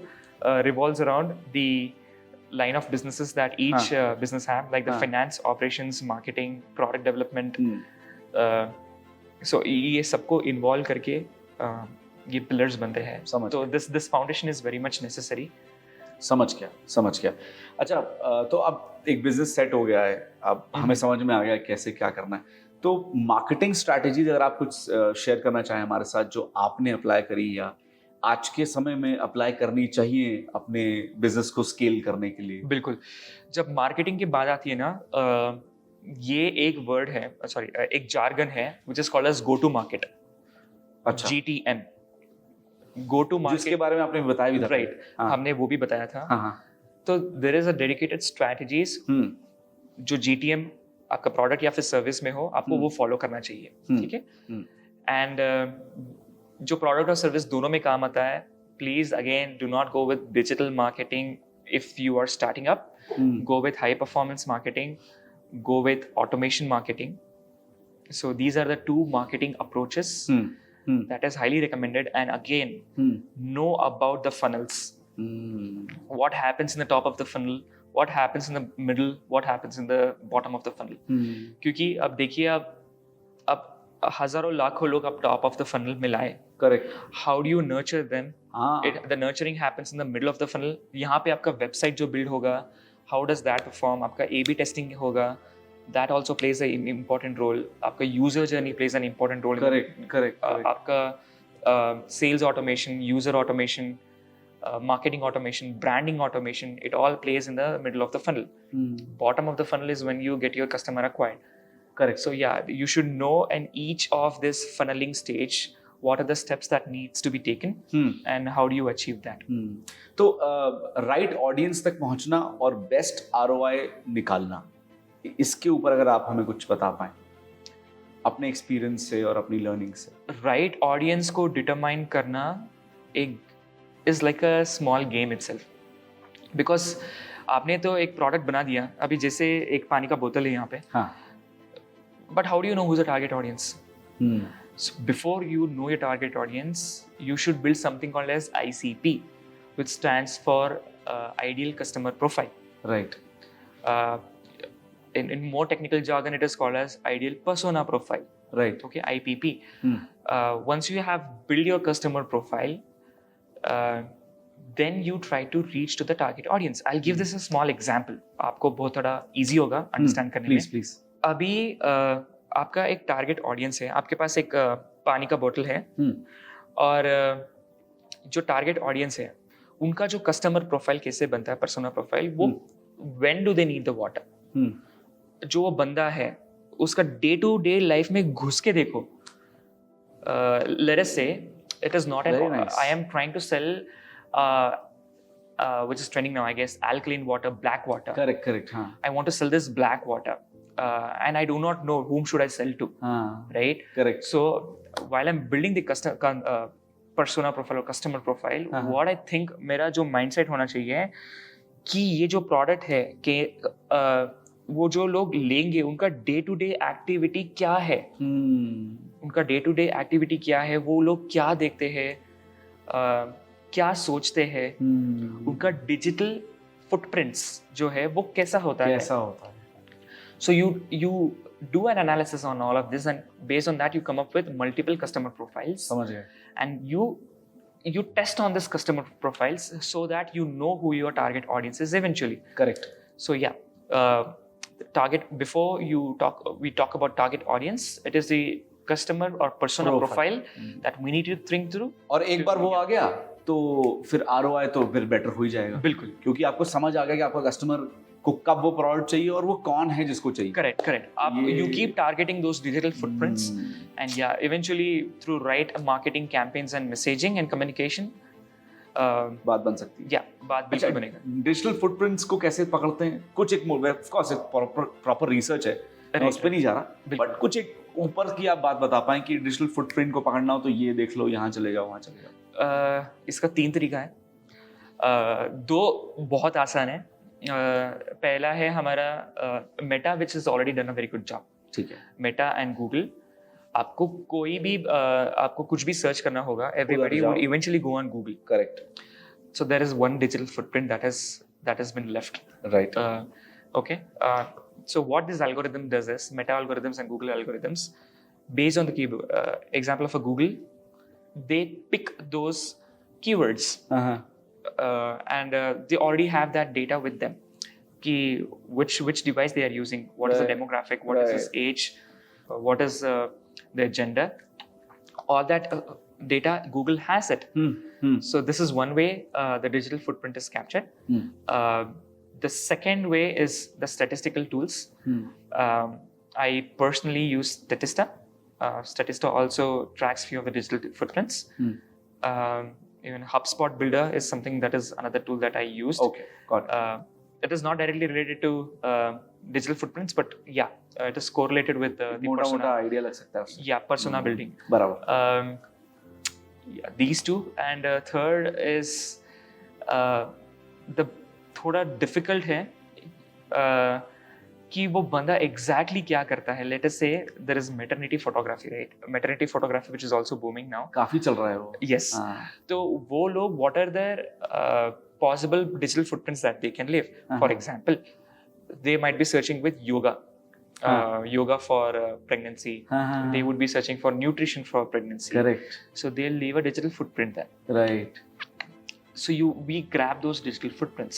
revolves around the line of businesses that each business have, like the finance, operations, marketing, product development. So ये सबको involve करके ये pillars बनते हैं. तो this foundation is very much necessary. समझ गया। अच्छा, तो अब एक बिजनेस सेट हो गया है, अब हमें समझ में आ गया कैसे क्या करना है। तो मार्केटिंग स्ट्रैटेजीज अगर आप कुछ शेयर करना चाहें हमारे साथ, जो आपने अप्लाई करी या आज के समय में अप्लाई करनी चाहिए अपने बिजनेस को स्केल करने के लिए। बिल्कुल। जब मार्केटिंग की बात आती है ना, ये एक वर्ड है, सॉरी, एक जार्गन है which is called as go to market, अच्छा, GTM, गो टू जिसके मार्केट। बारे में आपने बताया भी था। राइट, हाँ, हमने वो भी बताया था। हाँ। तो there is a dedicated strategies जो GTM आपका प्रोडक्ट या फिर सर्विस में हो, आपको वो फॉलो करना चाहिए, ठीक है। एंड जो प्रोडक्ट और सर्विस दोनों में काम आता है, please again do not go with digital marketing if you are starting up. Go with high performance marketing, go with automation marketing. So these are the two marketing approaches that is highly recommended. And again, know about the funnels. What happens in the top of the funnel, what happens in the middle, what happens in the bottom of the funnel. क्योंकि अब देखिए, अब हजारों लाखों लोग अब top of the funnel में लाए। Correct. How do you nurture them? हाँ, the nurturing happens in the middle of the funnel. यहाँ पे आपका वेबसाइट जो बिल्ड होगा, हाउ डज दैट परफॉर्म, आपका A/B टेस्टिंग होगा, that also plays a important role, आपका user journey plays an important role. Correct. आपका sales automation, user automation, marketing automation, branding automation, it all plays in the middle of the funnel. Bottom of the funnel is when you get your customer acquired. Correct. So yeah, you should know in each of this funneling stage what are the steps that needs to be taken and how do you achieve that. तो right audience तक पहुंचना और best ROI निकालना, इसके ऊपर अगर आप हमें कुछ बता पाएं अपने एक्सपीरियंस से और अपनी लर्निंग से। राइट ऑडियंस को डिटरमाइन करना एक is like a small game itself, because आपने तो एक प्रोडक्ट बना दिया, अभी जैसे एक पानी का बोतल है यहाँ पे, हाँ, but how do you know who's the target audience? So before you know your target audience, you should build something called as ICP, which stands for Ideal Customer Profile. Right. In more technical jargon, it is called as Ideal Persona Profile. Right. Okay, IPP. Once you have built your customer profile, then you try to reach to the target audience. I'll give this a small example. आपको बहुत थोड़ा easy होगा understand करने में. Please. अभी आपका एक target audience है, आपके पास एक पानी का बोतल है, और जो टारगेट ऑडियंस है उनका जो कस्टमर प्रोफाइल कैसे बनता है, पर्सोना प्रोफाइल, वो when do they need the water, जो वो बंदा है उसका डे टू डे लाइफ में घुस के देखो। Let us say it is not an, I am trying to sell which is trending now, I guess, alkaline water, black water. Correct. हाँ. I want to sell this black water. And I do not know whom should I sell to, right? Correct. So while I'm building the persona profile or customer profile, what I think मेरा जो mindset होना चाहिए कि ये जो product है कि वो जो लोग लेंगे उनका day to day activity क्या है, उनका day to day activity क्या है, वो लोग क्या देखते हैं, क्या सोचते हैं, उनका डिजिटल फुटप्रिंट्स जो है वो कैसा होता है। So you do an analysis on all of this, and based on that you come up with multiple customer profiles. समझ गए। And you test on this customer profiles so that you know who your target audience is eventually. Correct. So yeah, target, before we talk about target audience, it is the customer or persona profile that we need to think through. और एक बार वो आ गया तो फिर ROI तो फिर better हो ही जाएगा। बिल्कुल, क्योंकि आपको समझ आ गया कि आपका कस्टमर को कब वो प्रोडक्ट चाहिए और वो कौन है जिसको चाहिए। करेक्ट। आप you keep targeting those digital footprints, and yeah, eventually through right marketing campaigns and messaging and communication, बात बन सकती है। Yeah, बात बिल्कुल बनेगा। डिजिटल फुटप्रिंट्स को कैसे पकड़ते हैं? कुछ एक ऑफ कोर्स प्रॉपर रिसर्च है, मैं उस पे नहीं जा रहा, बट कुछ एक ऊपर की आप बात बता पाएं कि डिजिटल फुटप्रिंट को पकड़ना हो तो ये देख लो, यहाँ चले जाओ, वहाँ चले जाओ। इसका 3 तरीका है, 2 बहुत आसान है। पहला है हमारा Meta, which is already done a very good job. ठीक है। मेटा एंड गूगल, आपको कोई भी आपको कुछ भी सर्च करना होगा, everybody would eventually go on Google. Correct. So there is one digital footprint that has been left. Right. Okay. So what this algorithm does is, Meta algorithms and Google algorithms, based on the example of a Google, they pick those keywords and they already have that data with them. Ki which device they are using, what is the Right. demographic, what is his age, what is their gender, all that data Google has it. So this is one way the digital footprint is captured. The second way is the statistical tools. I personally use Statista. Statista also tracks few of the digital footprints. Even HubSpot Builder is something that is another tool that I used. Okay, got it. It is not directly related to digital footprints, but yeah, it is correlated with the मोटा persona. मोटा idea लग सकता है उससे. Yeah, persona building. बराबर. Yeah, these two, and third is the थोड़ा difficult है कि वो बंदा exactly क्या करता है. Let us say there is maternity photography, right? Maternity photography, which is also booming now. काफी चल रहा है वो. Yes. तो वो लोग, what are their possible digital footprints that they can leave? For example, they might be searching with yoga. Yoga for pregnancy. They would be searching for nutrition for pregnancy. Correct. So they'll leave a digital footprint there. Right. So we grab those digital footprints.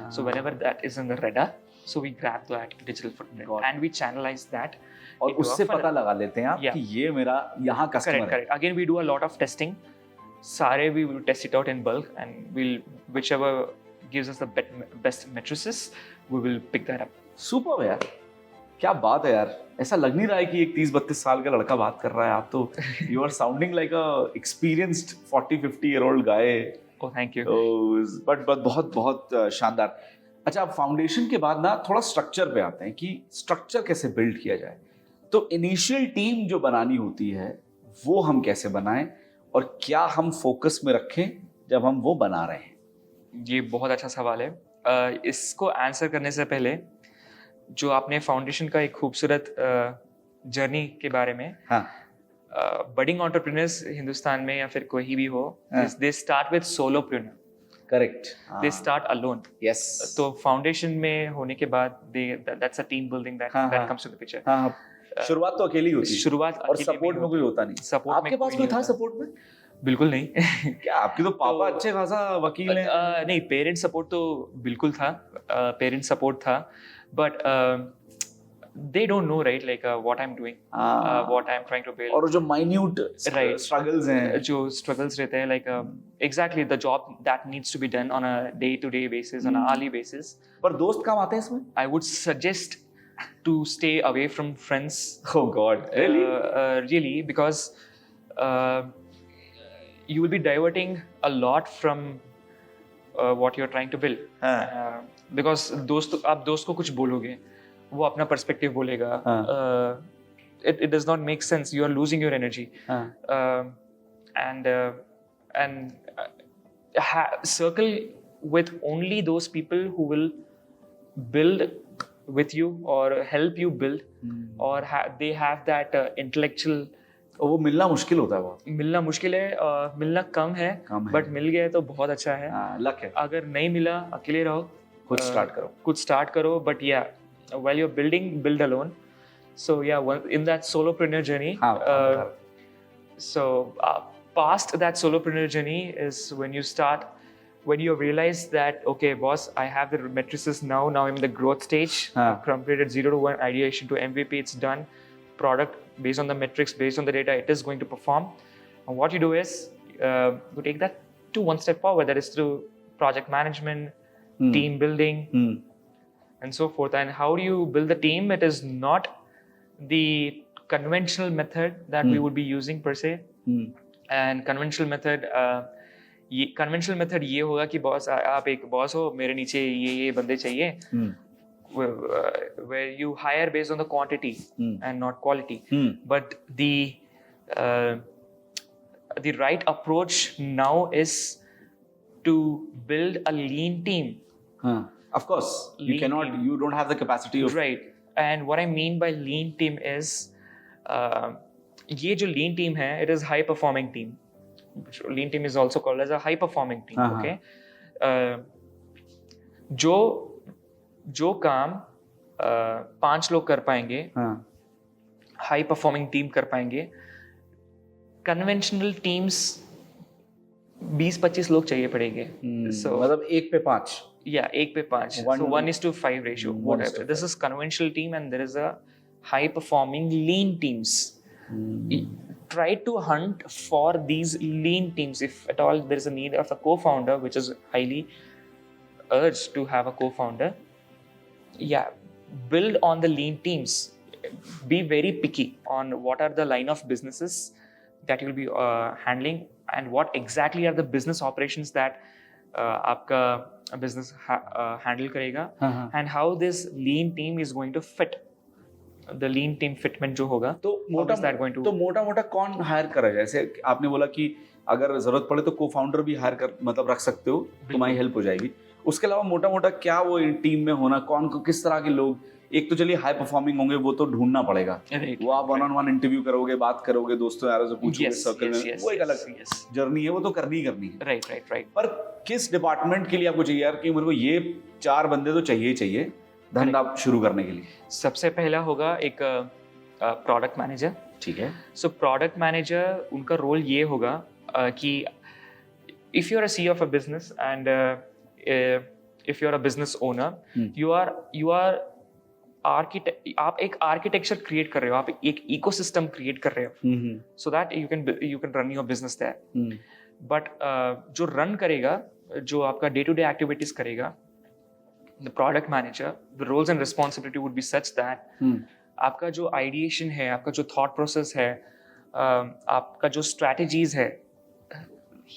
So whenever that is in the radar, so we grab that digital footprint and we channelize that. और into a उससे funnel. पता लगा लेते हैं आप कि ये मेरा यहाँ कस्टमर है. Correct. Again, we do a lot of testing. सारे we will test it out in bulk, and we'll whichever gives us the best matrices, we will pick that up. Super यार, क्या बात है यार. ऐसा लग नहीं रहा है कि एक 30-32 साल का लड़का बात कर रहा है. आप तो you are sounding like a experienced 40-50 year old guy. Oh, thank you. But बहुत बहुत शानदार. अच्छा, अब फाउंडेशन के बाद ना थोड़ा स्ट्रक्चर पे आते हैं कि स्ट्रक्चर कैसे बिल्ड किया जाए. तो इनिशियल टीम जो बनानी होती है वो हम कैसे बनाएं और क्या हम फोकस में रखें जब हम वो बना रहे हैं. ये बहुत अच्छा सवाल है. इसको आंसर करने से पहले जो आपने फाउंडेशन का एक खूबसूरत जर्नी के बारे में, बडिंग एंटरप्रेन्योर्स हिंदुस्तान में या फिर कोई भी हो, they start with solopreneur. Correct. They start alone. Yes. तो फाउंडेशन में होने के बाद that's a team building that comes to the picture. शुरुआत तो अकेली होती है. शुरुआत और सपोर्ट में कोई होता नहीं. सपोर्ट आपके पास कोई था सपोर्ट में? बिल्कुल नहीं. क्या आपके तो पापा अच्छे खासा वकील हैं. नहीं, पेरेंट सपोर्ट तो बिल्कुल था. पेरेंट सपोर्ट था, but they don't know, right, like what I'm doing, what I'm trying to build. और जो minute struggles हैं, जो struggles रहते हैं, like exactly the job that needs to be done on a day-to-day basis, on an hourly basis. पर दोस्त काम आते हैं इसमें? I would suggest to stay away from friends. Oh God, really? Really, because you will be diverting a lot from what you're trying to build. Because आप दोस्त को कुछ बोलोगे, वो अपना पर्सपेक्टिव बोलेगा. It does not make sense. You are losing your energy. And circle with only those people who will build with you or help you build, or they have that intellectual. वो मिलना मुश्किल होता है बहुत. मिलना मुश्किल है, मिलना कम है, बट मिल गया तो बहुत अच्छा है. लक है. अगर नहीं मिला, अकेले रहो, खुद स्टार्ट करो. But yeah, while you're building, build alone. So yeah, in that solopreneur journey, past that solopreneur journey is when you realize that, okay, boss, I have the matrices now I'm in the growth stage. Completed 0 to 1 ideation to MVP, it's done. Product based on the metrics, based on the data, it is going to perform. And what you do is you take that to one step forward. That is through project management, team building, and so forth. And how do you build the team? It is not the conventional method that we would be using per se. And conventional method ये होगा कि boss, आप एक boss हो, मेरे नीचे ये बंदे चाहिए. Where you hire based on the quantity and not quality. But the right approach now is to build a lean team. Of course, you don't have the capacity of. Right. And what I mean by lean team is, ये जो lean team है, it is high performing team. Lean team is also called as a high performing team. Okay. जो काम 5 लोग कर पाएंगे, high performing team कर पाएंगे. कन्वेंशनल टीम्स 20-25 लोग चाहिए पड़ेंगे. So मतलब 1 पे 5. yeah, 1 पे 5. One- So 1:5 ratio. 1:5. Whatever. This is conventional team, and there is a high performing lean teams. Try to hunt for these lean teams. If at all there is a need of a co-founder, which is highly urged to have a co-founder. Yeah, build on the lean teams. Be very picky on what are the line of businesses that you'll be handling, and what exactly are the business operations that आपका business handle करेगा, and how this lean team is going to fit. The lean team fitment जो होगा, तो how is that going to? तो मोटा कौन higher करा जाए? जैसे आपने बोला कि अगर जरूरत पड़े तो को फाउंडर भी हायर कर मतलब रख सकते हो, तुम्हारी हेल्प हो जाएगी. उसके अलावा मोटा क्या वो टीम में होना, कौन को किस तरह के लोग? एक तो चलिए हाई परफॉर्मिंग होंगे, वो तो ढूंढना पड़ेगा. वो आप 1-on-1 इंटरव्यू करोगे, बात करोगे, दोस्तों यारों से पूछोगे, सर्कल में, वो एक अलग जर्नी है, वो तो करनी है. राइट. पर किस डिपार्टमेंट के लिए आपको चाहिए यार कि मेरे को ये 4 बंदे तो चाहिए धंधा शुरू करने के लिए? सबसे पहला होगा एक प्रोडक्ट मैनेजर. ठीक है. सो प्रोडक्ट मैनेजर, उनका रोल ये होगा कि if you are a CEO of a business, and if you are a business owner, you are आप एक आर्किटेक्चर क्रिएट कर रहे हो, आप एक इकोसिस्टम क्रिएट कर रहे हो, so that you can run your business there. But जो रन करेगा, जो आपका डे टू डे एक्टिविटीज करेगा, the product manager, the roles and responsibility would be such that आपका जो ideation है, आपका जो thought process है, आपका जो strategies है,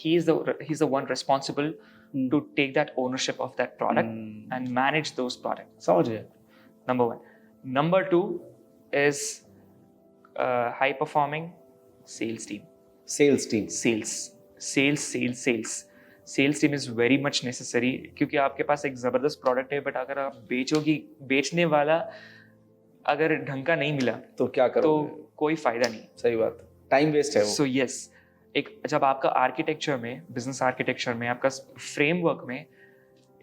he's the one responsible to take that ownership of that product and manage those products. समझ गए. Number 1. Number 2 is high performing sales team. Sales. Sales team is very much necessary, क्योंकि आपके पास एक जबरदस्त प्रोडक्ट है, but अगर आप बेचने वाला अगर ढंग का नहीं मिला तो क्या करोगे? तो कोई फायदा नहीं. सही बात, टाइम वेस्ट है वो. सो यस, एक जब आपका आर्किटेक्चर में, बिजनेस आर्किटेक्चर में, आपका फ्रेमवर्क में,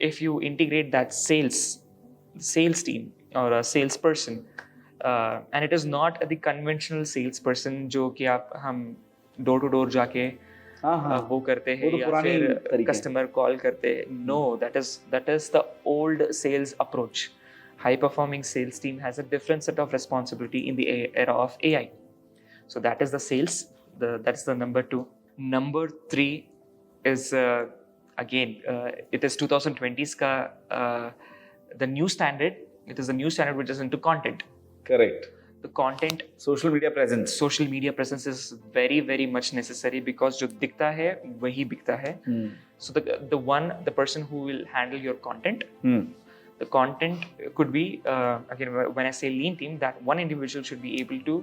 if you integrate that sales team और sales person, and it is not the conventional sales person जो कि हम डोर टू डोर जाके वो करते हैं, तो या फिर कस्टमर कॉल करते हैं. No, that is the old sales approach. High performing sales team has a different set of responsibility in the era of AI. So that is the sales. That's the number 2. Number 3 is again it is 2020s ka the new standard. It is the new standard which is into content. Correct. The content, social media presence is very very much necessary, because जो दिखता है वही बिकता है. So the person who will handle your content, the content could be again, when I say lean team, that one individual should be able to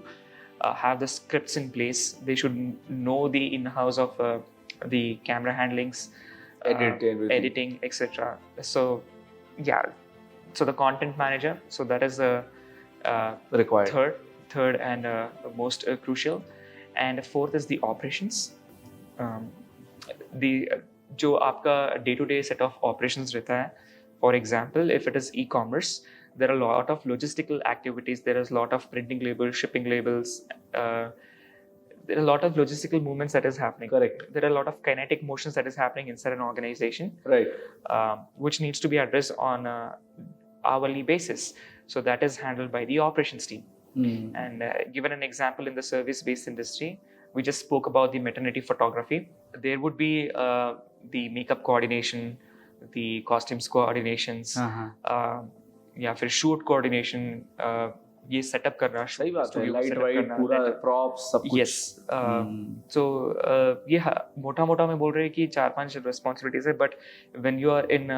have the scripts in place. They should know the in-house of the camera handlings, editing, etc. So yeah, so the content manager, so that is required. Third and most crucial. And fourth is the operations. जो आपका day to day set of operations रहता है. For example, if it is e-commerce, there are a lot of logistical activities. There is a lot of printing labels, shipping labels. There are a lot of logistical movements that is happening. Correct. There are a lot of kinetic motions that is happening inside an organization. Right. Which needs to be addressed on hourly basis. So that is handled by the operations team. And given an example in the service-based industry, we just spoke about the maternity photography. There would be the makeup coordination, the costumes coordinations, या फिर shoot coordination, ये setup करना. सही बात है. Light white पूरा props सब कुछ. यस. सो ये मोटा मैं बोल रहे हैं कि 4-5 रिस्पॉन्सिबिलिटीज है, but when you are in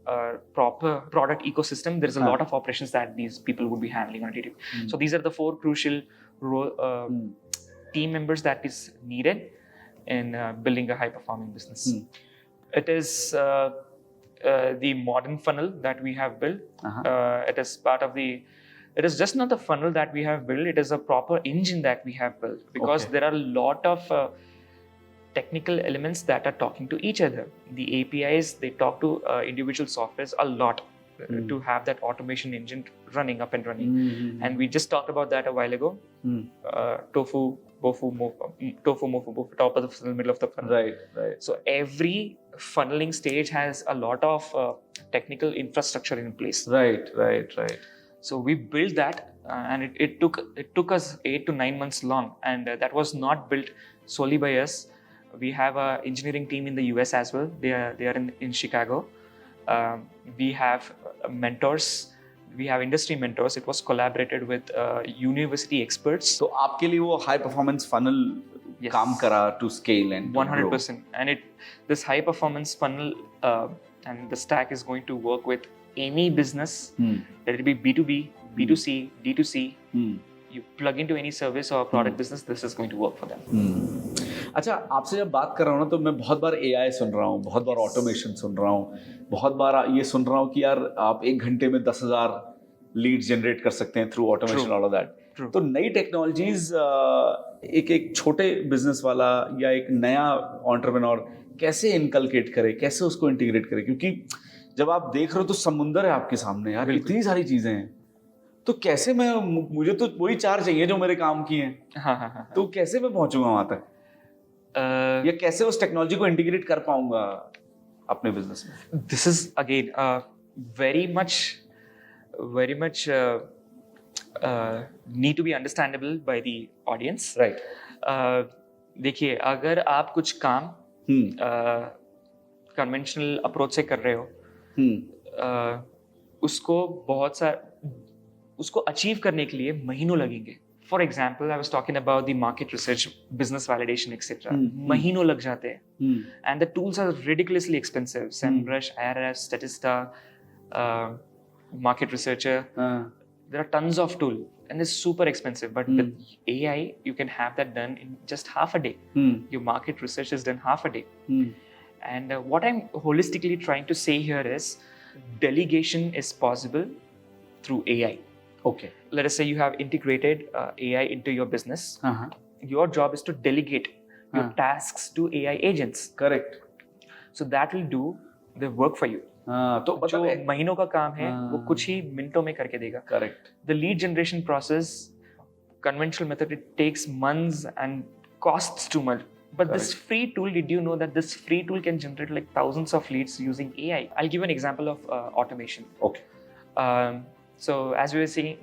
proper product ecosystem, there is a lot of operations that these people would be handling on day. So these are the 4 crucial team members that is needed in building a high performing business. It is the modern funnel that we have built. It is part of the It is just not a funnel that we have built, it is a proper engine that we have built, because there are a lot of technical elements that are talking to each other. The APIs, they talk to individual softwares a lot. to have that automation engine running up and running. And we just talked about that a while ago. Tofu, bofu, tofu, mofu, bofu, top of the funnel, middle of the funnel. Right. So every funneling stage has a lot of technical infrastructure in place. Right. So we built that, and it took us 8 to 9 months long, and that was not built solely by us. We have an engineering team in the US as well. They are in Chicago. We have mentors. We have industry mentors. It was collaborated with university experts. तो आपके लिए वो high performance funnel Yes. काम करा to scale and to 100%. And this high performance funnel and the stack is going to work with any business. Let it be B2B, B2C, D2C. You plug into any service or product business, this is going to work for them. अच्छा, आपसे जब बात कर रहा हूँ ना, तो मैं बहुत बार AI सुन रहा हूँ, बहुत बार ऑटोमेशन सुन रहा हूँ, बहुत बार ये सुन रहा हूँ कि यार आप 1 घंटे में 10,000 लीड्स जनरेट कर सकते हैं through automation, all of that. तो नई टेक्नोलॉजीज एक छोटे बिजनेस वाला या एक नया एंटरप्रेन्योर कैसे इनकलकेट करे, कैसे उसको इंटीग्रेट करे? क्योंकि जब आप देख रहे हो तो समुंदर है आपके सामने यार, इतनी सारी चीजें हैं, तो कैसे मुझे तो वही 4 चाहिए जो मेरे काम की हैं. हाँ. तो कैसे मैं पहुंचूंगा वहां तक, या कैसे उस टेक्नोलॉजी को इंटीग्रेट कर पाऊंगा अपने बिजनेस में? This is again very much need to be understandable by the audience. Right. देखिए, अगर आप कुछ काम कन्वेंशनल अप्रोच से कर रहे हो, उसको अचीव करने के लिए महीनों लगेंगे. For example, I was talking about the market research, business validation etcetera. महीनों लग जाते हैं, and the tools are ridiculously expensive. SEMrush, IRS, Statista, market researcher. There are tons of tools, and it's super expensive. But with AI, you can have that done in just half a day. Your market research is done half a day. And what I'm holistically trying to say here is delegation is possible through AI. Okay. Let us say you have integrated AI into your business. Your job is to delegate your tasks to AI agents. Correct. So that will do the work for you. तो जो महीनों का काम है वो कुछ ही मिनटों में करके देगा. Correct. The lead generation process, conventional method, it takes months and costs too much. But Correct. this free tool, did you know that this free tool can generate like thousands of leads using AI? I'll give an example of automation. Okay. So as we were saying,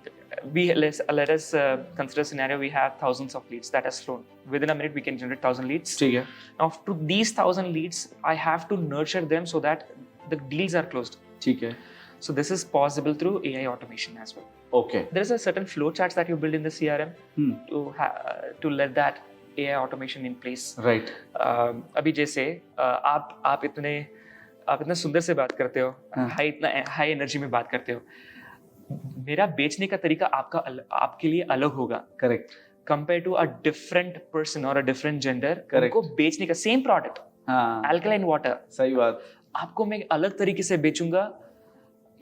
let us consider a scenario. We have thousands of leads that has flown. Within a minute, we can generate 1,000 leads. ठीक है. Now, to these 1,000 leads, I have to nurture them so that the deals are closed. ठीक है. So this is possible through AI automation as well. Okay. There is a certain flow charts that you build in the CRM to let that AI automation in place. Right. अभी जैसे आप इतना सुंदर से बात करते हो, हाई एनर्जी में बात करते हो. मेरा बेचने का तरीका आपके लिए अलग होगा. Correct. Compare to a different person और अ डिफरेंट जेंडर. Correct. उनको बेचने का सेम प्रोडक्ट, अल्कलाइन वाटर, सही बात. आपको मैं अलग तरीके से बेचूंगा,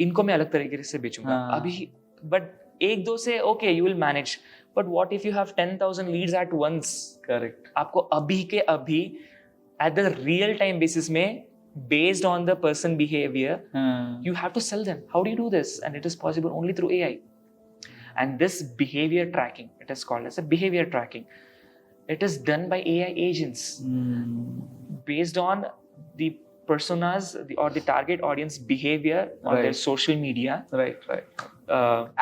इनको मैं अलग तरीके से बेचूंगा. अभी बट 1-2 से okay you will manage, but what if you have 10,000 leads at once? Correct. आपको अभी के अभी at the real time basis में, based on the person behavior, you have to sell them. How do you do this? And it is possible only through AI. And this behavior tracking, it is called as a behavior tracking. It is done by AI agents based on the personas or the target audience behavior on their social media. Right.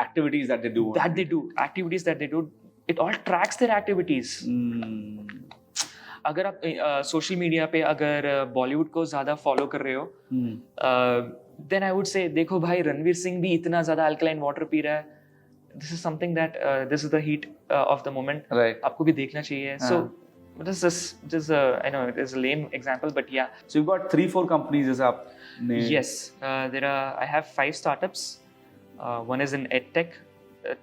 Activities that they do. Activities that they do. It all tracks their activities. अगर आप social media पे अगर बॉलीवुड को ज्यादा follow कर रहे हो, then I would say देखो भाई, रणवीर सिंह भी इतना ज्यादा अल्कलाइन वाटर पी रहा है. This is something that this is the heat of the moment. आपको भी देखना चाहिए. सो this is just I know it is a lame example, but yeah. So you've got 3-4 companies as up. Yes, I have 5 startups. One is in edtech,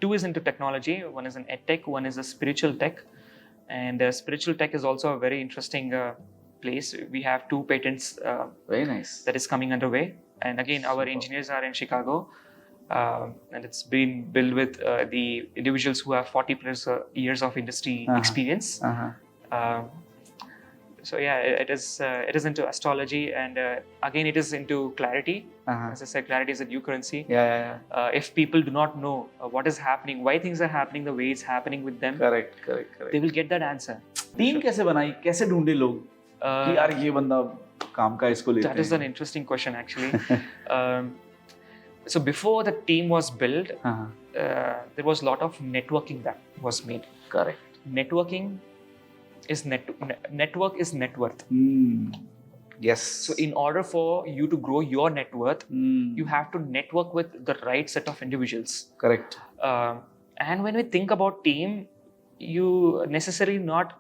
2 is into technology, one is in edtech, one is a spiritual tech. And spiritual tech is also a very interesting place. We have 2 patents very nice that is coming underway. And again, our engineers are in Chicago, and it's been built with the individuals who have 40 plus years of industry experience. So yeah, it is into astrology, and again it is into clarity. As I said, clarity is a new currency. If people do not know what is happening, why things are happening the way it's happening with them, correct they will get that answer. Team कैसे बनाई, कैसे ढूंढे लोग कि यार ये बंदा काम का इसको लेते हैं? That is an interesting question actually. So before the team was built, there was a lot of networking that was made. Correct. Networking is network is net worth. Yes. So in order for you to grow your net worth, you have to network with the right set of individuals. Correct. And when we think about team, you necessarily not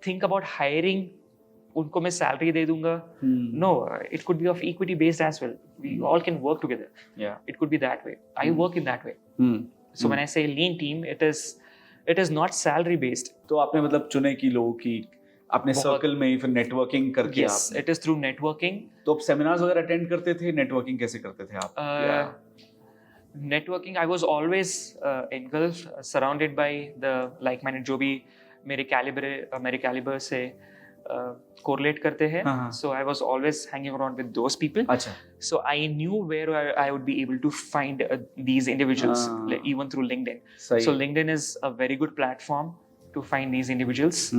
think about hiring उनको मैं salary दे दूंगा. No, it could be of equity based as well. We all can work together. Yeah. It could be that way. I work in that way. So when I say lean team, it is not salary based. तो आपने मतलब चुने की लोगों की अपने circle में फिर नेटवर्किंग करके Yes, it is through networking. तो आप सेमिनार्स वगैरह अटेंड करते थे, नेटवर्किंग कैसे करते थे आप? Networking, I was always engulfed, surrounded by the like-minded जो भी मेरे caliber से correlate करते हैं. So I was always hanging around with those people. अच्छा. So I knew where I would be able to find these individuals, even through LinkedIn. सही. So LinkedIn is a very good platform to find these individuals.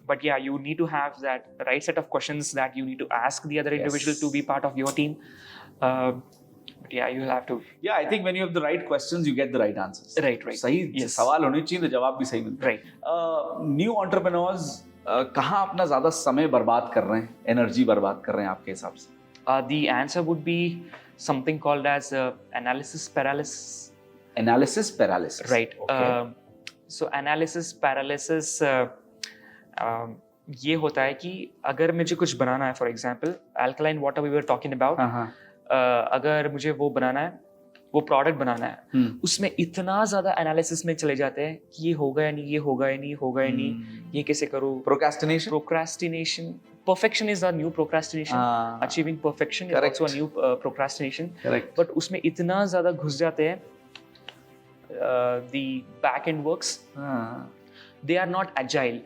But yeah, you need to have that right set of questions that you need to ask the other individual to be part of your team. But yeah, you will have to. Yeah, I think when you have the right questions, you get the right answers. Right. सही सवाल होने चाहिए तो जवाब भी सही मिलता है. Right. न्यू एंटरप्रेन्योर्स कहाँ अपना ज्यादा समय बर्बाद कर रहे हैं, एनर्जी बर्बाद कर रहे हैं आपके हिसाब से? The answer would be something called as analysis paralysis. Analysis paralysis. Right. Okay. So analysis paralysis ये होता है कि अगर मुझे कुछ बनाना है, for example alkaline water we were talking about, अगर मुझे वो बनाना है, वो प्रोडक्ट बनाना है, उसमें इतना ज्यादा एनालिसिस में चले जाते हैं कि ये होगा या नहीं, ये होगा या नहीं, होगा या नहीं, ये कैसे करूँ. Procrastination. Perfection is a new procrastination. Achieving perfection is also a new procrastination. Correct. But उसमें इतना ज्यादा घुस जाते हैं. The back end works. They are not agile.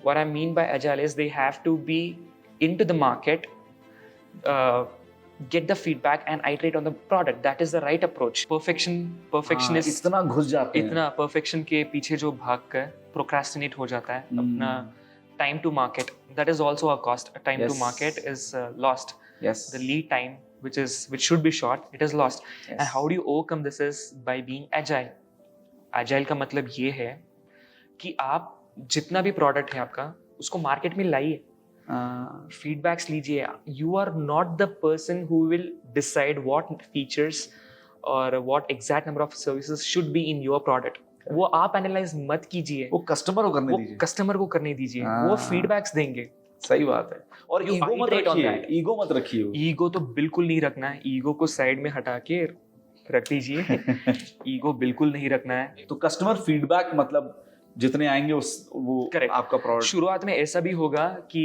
What I mean by agile is they have to be into the market, get the feedback and iterate on the product. That is the right approach. Perfectionist इतना घुस जाते हैं, इतना perfection के पीछे जो भाग कर procrastinate हो जाता है. अपना time to market, that is also a cost. Time to market is lost. Yes. The lead time, which should be short, it is lost. Yes. And how do you overcome this is by being agile. Agile का मतलब ये है कि आप जितना भी product है आपका, उसको मार्केट में लाइए, फीडबैक्स लीजिए. You are not the person who will decide what features और what exact number of services should be in your product. वो आप एनालाइज मत कीजिए, वो कस्टमर को करने दीजिए. कस्टमर को करने दीजिए. वो फीडबैक्स देंगे. सही बात है. और ईगो मत रखिए. ईगो मत रखिए. ईगो तो बिल्कुल नहीं रखना है. ईगो को साइड में हटा के रख दीजिए. ईगो बिल्कुल नहीं रखना है. तो कस्टमर फीडबैक मतलब जितने आएंगे वो आपका प्रोडक्ट. शुरुआत में ऐसा भी होगा कि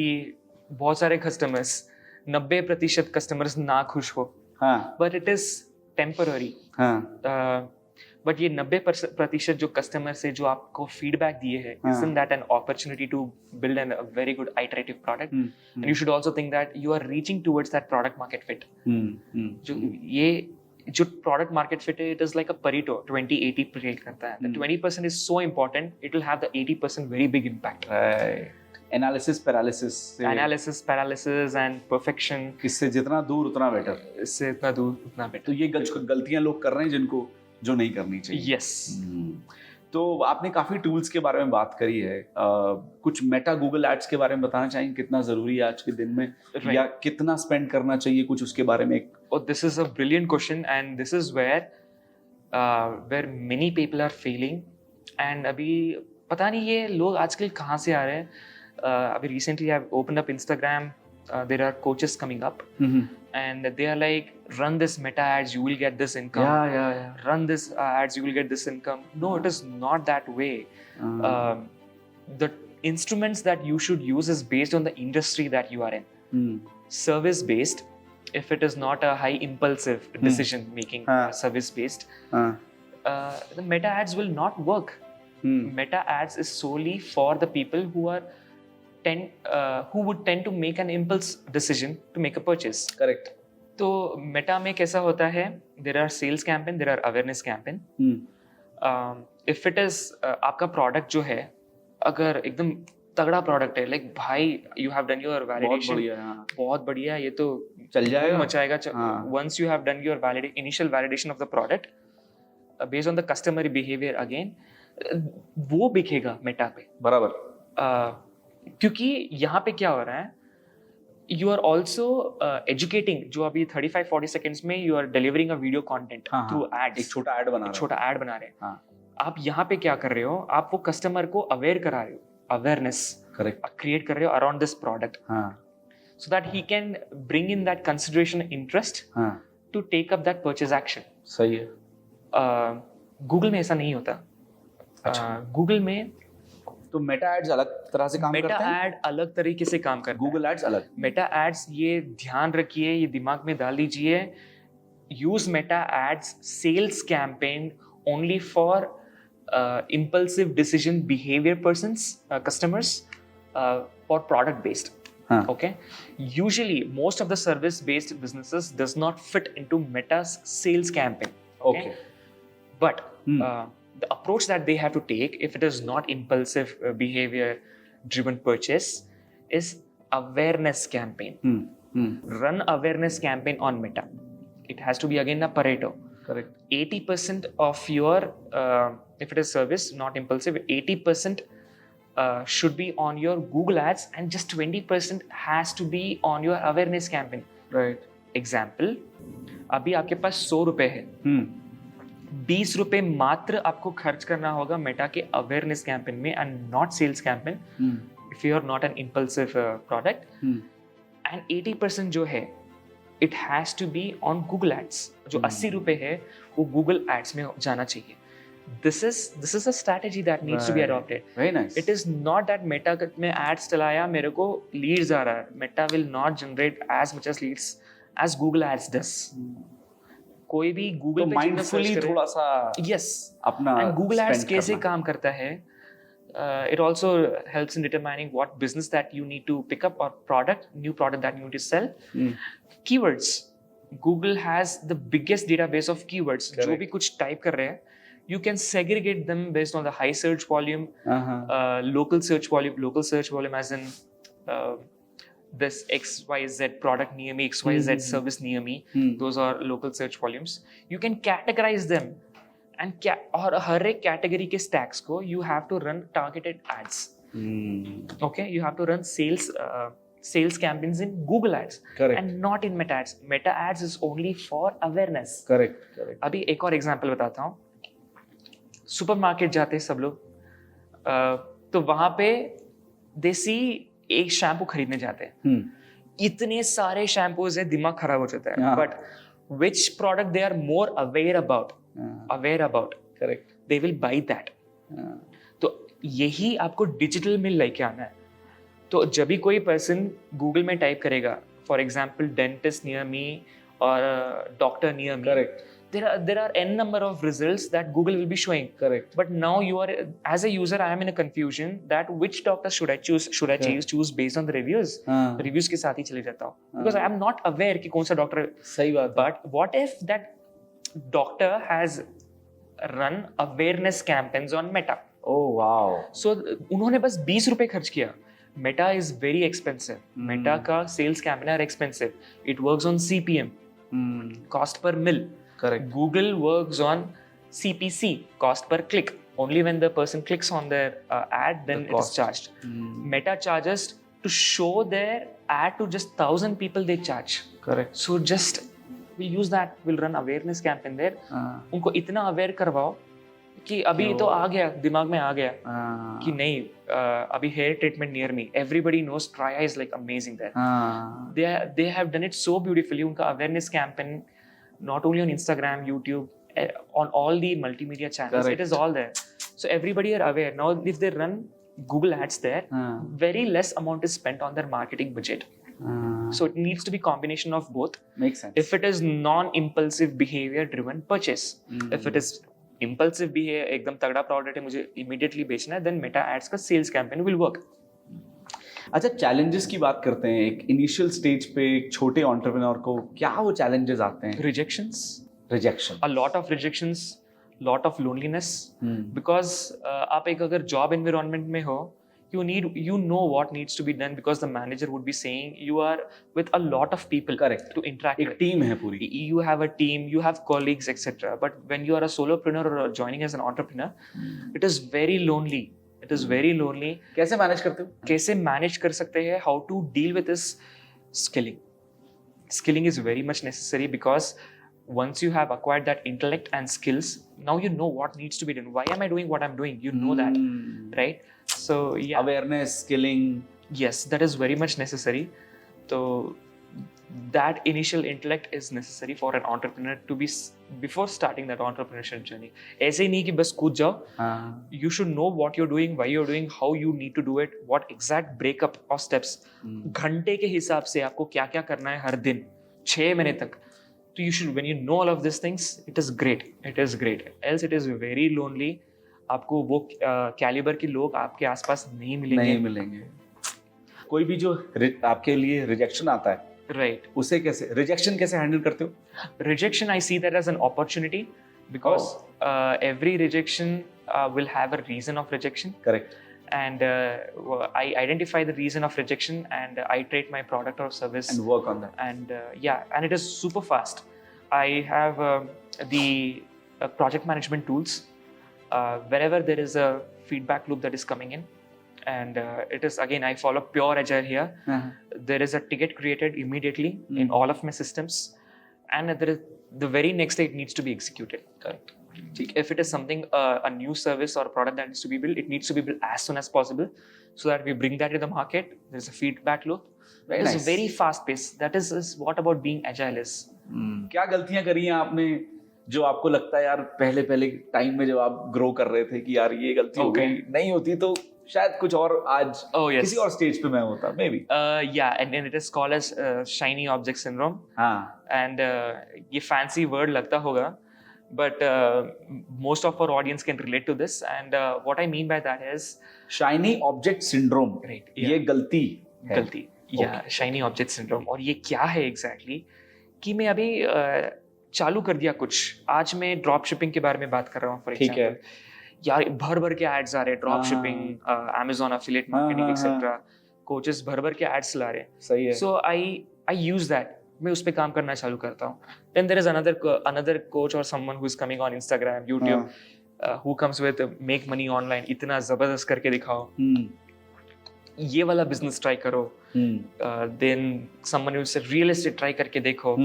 बहुत सारे कस्टमर्स 90% कस्टमर्स ना खुश हो, but it is temporary. But ये 90% जो कस्टमर्स है जो आपको फीडबैक दिए हैं, isn't that an opportunity to build a very good iterative product? And you should also think that you are reaching towards that product market fit. जो product market fit है, it is like a Pareto 20-80 play करता है. The 20% is so important, it will have the 80% very big impact. Right. Analysis paralysis and perfection. इससे जितना दूर उतना better. इससे इतना दूर उतना बेटर. तो ये गलतियां लोग कर रहे हैं जिनको जो नहीं करनी चाहिए. Yes. तो आपने काफी टूल्स के बारे में बात करी है. कुछ मेटा गूगल एड्स के बारे में बताना चाहेंगे, कितना जरूरी है आज के दिन में, या कितना स्पेंड करना चाहिए, कुछ उसके बारे में? This is a brilliant question, and this is where many people are failing. And अभी पता नहीं ये लोग आजकल कहाँ से आ रहे हैं. अभी recently I've opened up Instagram. There are coaches coming up, and they are like, run this meta ads, you will get this income. Yeah. Run this ads, you will get this income. No, it is not that way. The instruments that you should use is based on the industry that you are in. Service based, if it is not a high impulsive decision making, service based, the meta ads will not work. Meta ads is solely for the people who are who would tend to make an impulse decision to make a purchase. Correct. तो Meta में कैसा होता है, there are sales campaign, there are awareness campaign. If it is आपका product जो है अगर एकदम तगड़ा प्रोडक्ट है, लाइक भाई you have done your validation, बहुत बढ़िया, ये तो चल जाएगा, मचाएगा. Once you have done your initial validation of the product based on the customer behaviour, again वो बिकेगा मेटा पे. बराबर. क्योंकि यहाँ पे क्या हो रहा है, यू आर ऑल्सो एजुकेटिंग. जो अभी 35-40 सेकेंड्स में you are delivering a video content through ads, एक छोटा ऐड बना रहे हैं. आप यहाँ पे क्या कर रहे हो, आप वो कस्टमर को अवेयर करा रहे हो, अवेयरनेस क्रिएट कर रहे हो around this product, so that he can bring in that consideration, interest to take up that purchase action. सही है. गूगल में ऐसा नहीं होता. गूगल में तो मेटा एड्स अलग तरह से काम करते हैं. मेटा एड अलग तरीके से काम करता है. गूगल एड्स अलग. मेटा एड्स, ये ध्यान रखिए, ये दिमाग में डाल दीजिए, use Meta ads sales campaign only for impulsive decision behavior persons, customers, or product based. Okay, usually most of the service based businesses does not fit into Meta's sales campaign. Okay, but the approach that they have to take, if it is not impulsive behavior driven purchase, is awareness campaign. Run awareness campaign on Meta. It has to be again a Pareto. Correct. 80% of your if it is service, not impulsive, 80% should be on your Google ads and just 20% has to be on your awareness campaign. Right. Example, अभी आपके पास 100 रुपए है, 20 रुपए मात्र आपको खर्च करना होगा मेटा के अवेयरनेस कैंपेन में and not sales campaign if you are not an impulsive product. And 80% जो है it has to be on Google ads. जो 80 रुपए है वो गूगल एड्स में जाना चाहिए. This is a strategy that needs to be adopted. Very nice. It is not that Meta में ads चलाया, मेरे को leads आ रहा है. Meta will not generate as much as leads as Google Ads does. कोई भी Google पे mindfully थोड़ा सा yes अपना and Google Ads कैसे काम करता है? It also helps in determining what business that you need to pick up or new product that you need to sell. Keywords. Google has the biggest database of keywords. जो भी कुछ type कर रहे हैं, you can segregate them based on the high search volume, local search volume as in this XYZ product near me, XYZ service near me. Those are local search volumes. You can categorize them and और हर एक category के stacks को you have to run targeted ads. Okay, you have to run sales campaigns in Google Ads. Correct. And not in Meta Ads. Meta Ads is only for awareness. Correct. अभी एक और example बताता हूँ. Supermarket जाते हैं सब लोग, तो वहां पे देसी एक शैम्पू खरीदने जाते हैं. इतने सारे शैम्पूज है, दिमाग खराब हो जाता है. But which product they are more aware about, correct, they will buy that. तो यही आपको डिजिटल में लेके आना है. तो जब भी कोई पर्सन गूगल में टाइप करेगा, for example dentist near me और doctor near me, correct, there are n number of results that Google will be showing. Correct. But now you are, as a user, I am in a confusion that which doctor should I choose? Should I choose based on the reviews? Reviews के साथ ही चले जाता हूँ, because I am not aware कि कौन सा doctor. सही बात. But what if that doctor has run awareness campaigns on Meta? Oh wow. So उन्होंने बस 20 रुपए खर्च किया. Meta is very expensive. Meta का sales campaign are expensive. It works on CPM, cost per mil. Correct. Google works on CPC, cost per click. Only when the person clicks on their ad, then it is charged. Meta charges to show their ad to just 1,000 people they charge. Correct. So just we'll use that. We'll run awareness campaign there. उनको इतना aware करवाओ कि अभी तो आ गया, दिमाग में आ गया कि नहीं, अभी hair treatment near me. Everybody knows Traya is like amazing there. They have done it so beautifully. उनका awareness campaign not only on Instagram, YouTube, on all the multimedia channels. Correct. It is all there. So everybody are aware. Now if they run Google ads there, very less amount is spent on their marketing budget. So it needs to be combination of both. Makes sense. If it is non-impulsive behavior driven purchase, if it is impulsive behavior, एकदम तगड़ा product है मुझे immediately बेचना है, then Meta ads का sales campaign will work. अच्छा, challenges की बात करते हैं। एक इनिशियल स्टेज पे एक छोटे एंटरप्रेन्योर को क्या वो चैलेंजेस आते हैं? Rejections, rejection. a lot of rejections, lot of loneliness, because आप एक अगर job environment में हो, you know what needs to be done, because the manager would be saying you are with a lot of people Correct. to interact एक with. Team है पूरी। You have a team, you have colleagues, etc. But when you are a solopreneur or joining as an entrepreneur, it is very lonely. It is very lonely. कैसे manage करते हो? कैसे manage कर सकते हैं? How to deal with this skilling? Skilling is very much necessary, because once you have acquired that intellect and skills, now you know what needs to be done. Why am I doing what I'm doing? You know that, right? So yeah, awareness, skilling. yes, that is very much necessary. So that initial intellect is necessary for an entrepreneur to be before starting that entrepreneurship journey. ऐसे ही नहीं कि बस कूद जाओ. हाँ। You should know what you're doing, why you're doing, how you need to do it, what exact breakup of steps. घंटे के हिसाब से आपको क्या क्या करना है हर दिन 6 महीने तक. So you should, when you know all of these things, it is great. It is great. Else it is very lonely. आपको वो कैलिबर के लोग आपके आसपास नहीं मिलेंगे. नहीं मिलेंगे। कोई भी जो आपके लिए रिजेक्शन आता है, Right. उसे कैसे रिजेक्शन कैसे हैंडल करते हो? Rejection, I see that as an opportunity, because every rejection will have a reason of rejection. Correct. And I identify the reason of rejection, and I iterate my product or service. And work on that. And yeah, and it is super fast. I have the project management tools. Wherever there is a feedback loop that is coming in, and it is, again, I follow pure agile here. There is a ticket created immediately in all of my systems, and there is, the very next day it needs to be executed. Correct. If it is something, a new service or product that needs to be built, it needs to be built as soon as possible, so that we bring that to the market. There's a feedback loop. Very It's nice. very fast paced. That is what about being agile is. क्या गलतियां करी हैं आपने जो आपको लगता है यार पहले पहले टाइम में जब आप ग्रो कर रहे थे कि यार ये गलती हो Okay. गई, नहीं होती तो शायद कुछ और आज Oh yes. किसी और स्टेज पे मैं होता, may be. Yeah, and it is called as shiny object syndrome. हाँ। And ये fancy word लगता होगा, but most of our audience can relate to this. And what I mean by that is shiny object syndrome. Right, ये गलती है। गलती, या shiny object syndrome. और ये क्या है एग्जैक्टली कि मैं अभी चालू कर दिया कुछ, आज मैं ड्रॉप शिपिंग के बारे में बात कर रहा हूँ फॉर ठीक है। एग्जांपल। यार भर भर के एड्स आ रहे हैं, drop shipping, Amazon affiliate marketing etcetera, coaches भर भर के एड्स ला रहे हैं. सही है. सो आई यूज दैट, मैं उस पर काम करना चालू करता हूँ. Then there is another coach और someone who is coming on Instagram, YouTube, who comes with make money online, इतना जबरदस्त करके दिखाओ, ये वाला बिजनेस ट्राई करो. Then someone who say real estate try करके देखो.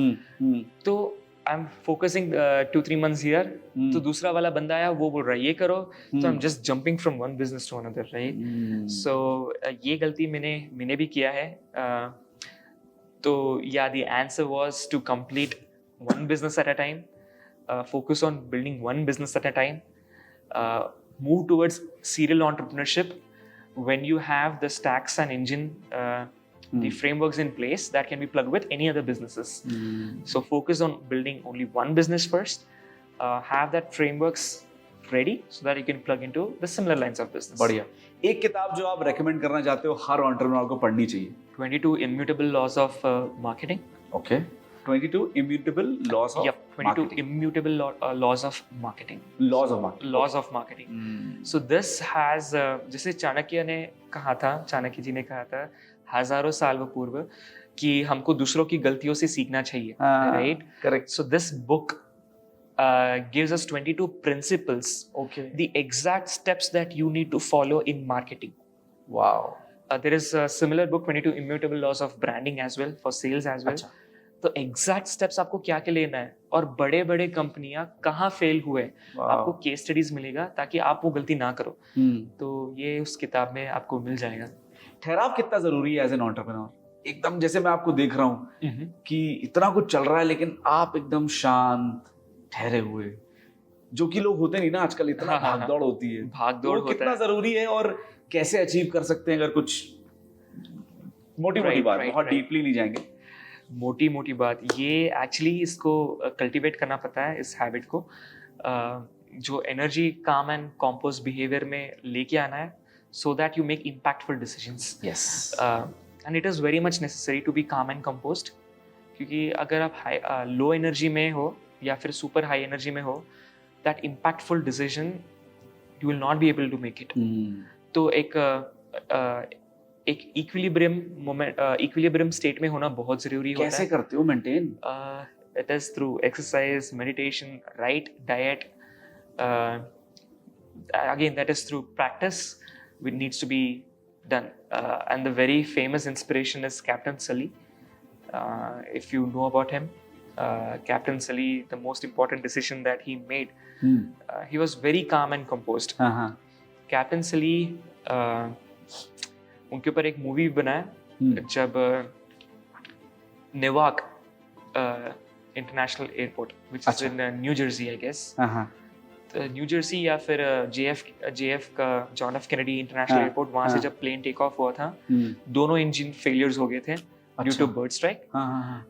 तो I am focusing 2-3 months here. तो दूसरा वाला बंदा आया, वो बोल रहा है ये करो, तो I am just jumping from one business to another, right. So ये गलती मैंने भी किया है. तो या the answer was to complete one business at a time, focus on building one business at a time, move towards serial entrepreneurship when you have the stacks and engine, the frameworks in place that can be plugged with any other businesses. So focus on building only one business first, have that frameworks ready so that you can plug into the similar lines of business. बढ़िया. एक किताब जो आप recommend करना चाहते हो हर entrepreneur को पढ़नी चाहिए? 22 Immutable Laws of Marketing. Okay. 22 Immutable Laws of Yep, 22 Marketing. Immutable Laws of Marketing. Laws of Marketing. Laws of Marketing. So this has, जैसे चाणक्य ने कहा था, चाणक्य जी ने कहा था हजारों साल पूर्व कि हमको दूसरों की गलतियों से सीखना चाहिए, right? Correct. So this book gives us 22 principles, Okay. the exact steps that you need to follow in marketing. Wow. There is a similar book, 22 Immutable Laws of Branding as well, for sales as well. अच्छा. तो exact steps आपको क्या क्या लेना है और बड़े बड़े कंपनियां कहाँ फेल हुए, आपको केस स्टडीज मिलेगा ताकि आप वो गलती ना करो. तो ये उस किताब में आपको मिल जाएगा. ठहराव कितना जरूरी है एज एन एंटरप्रेन्योर? एकदम जैसे मैं आपको देख रहा हूँ कि इतना कुछ चल रहा है लेकिन आप एकदम शांत ठहरे हुए, जो कि लोग होते नहीं ना आजकल, इतना भागदौड़ होती है. भागदौड़ होता है. कितना जरूरी है और कैसे अचीव कर सकते हैं? अगर कुछ मोटी मोटी बात, बहुत डीपली नहीं जाएंगे. मोटी मोटी बात, ये एक्चुअली इसको कल्टीवेट करना पड़ता है, इस हैबिट को, जो एनर्जी काम एंड कॉम्पोज बिहेवियर में लेके आना है, so that you make impactful decisions. Yes. And it is very much necessary to be calm and composed, क्योंकि अगर आप लो एनर्जी में हो या फिर सुपर हाई एनर्जी में हो, that impactful decision you will not be able to make it. तो एक इक्विलिब्रियम स्टेट में होना बहुत जरूरी होता है. कैसे करते हो maintain? It is through exercise, meditation, right diet. Again, that is through practice, which needs to be done. And the very famous inspiration is Captain Sully. If you know about him, Captain Sully, the most important decision that he made, he was very calm and composed. Captain Sully, उनके ऊपर एक movie बना है जब Newark International Airport, which is in New Jersey, I guess. New Jersey या फिर JF का John F Kennedy International Airport, वहां से जब प्लेन टेक ऑफ हुआ था, दोनों इंजन फेलियर्स हो गए थे due to bird strike,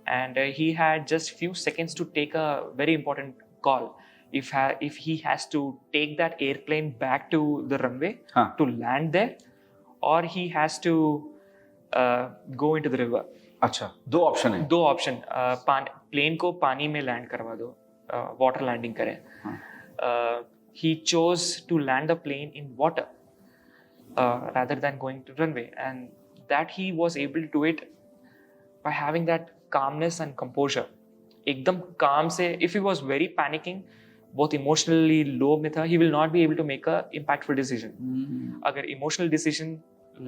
and he had just few seconds to take a very important call. If he has to take that airplane back to the runway to land there, or he has to go into the river. अच्छा, दो option. Plane को पानी में land करवा दो, water landing करें. He chose to land the plane in water rather than going to runway, and that he was able to do it by having that calmness and composure. एकदम calm से, if he was very panicking, बहुत emotionally low में था, he will not be able to make a impactful decision. अगर emotional decision,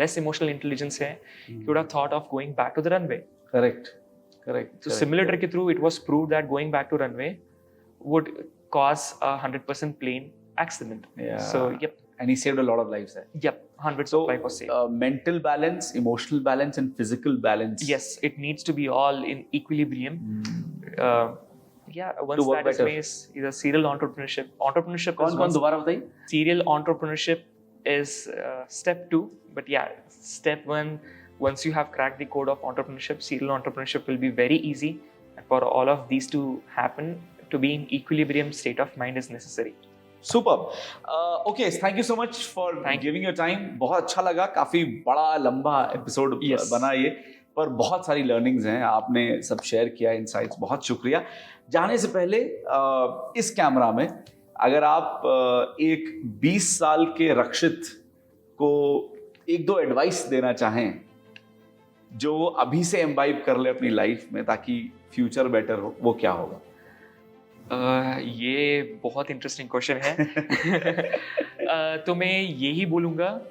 less emotional intelligence है, he would have thought of going back to the runway. Correct. So simulator के through it was proved that going back to runway would cause a 100% plane accident. Yeah. So yep. And he saved a lot of lives there. Yep, hundreds of lives was saved. Mental balance, emotional balance, and physical balance. Yes, it needs to be all in equilibrium. Once to work that better. is a serial entrepreneurship. Entrepreneurship is कौन दोबारा बताइए? Serial entrepreneurship is step 2, but step 1, once you have cracked the code of entrepreneurship, serial entrepreneurship will be very easy. And for all of these to happen, to be in equilibrium state of mind is necessary. Superb. Okay, thank you so much for giving your time. बहुत अच्छा लगा, काफी बड़ा लंबा episode बना ये, पर बहुत सारी लर्निंग्स हैं, आपने सब शेयर किया, इनसाइट्स, बहुत शुक्रिया. जाने से पहले इस कैमरा में अगर आप एक 20 साल के रक्षित को एक दो एडवाइस देना चाहें जो अभी से एम्बाइब कर ले अपनी लाइफ में ताकि फ्यूचर बेटर हो, वो क्या होगा? ये बहुत इंटरेस्टिंग क्वेश्चन है. तो मैं यही बोलूँगा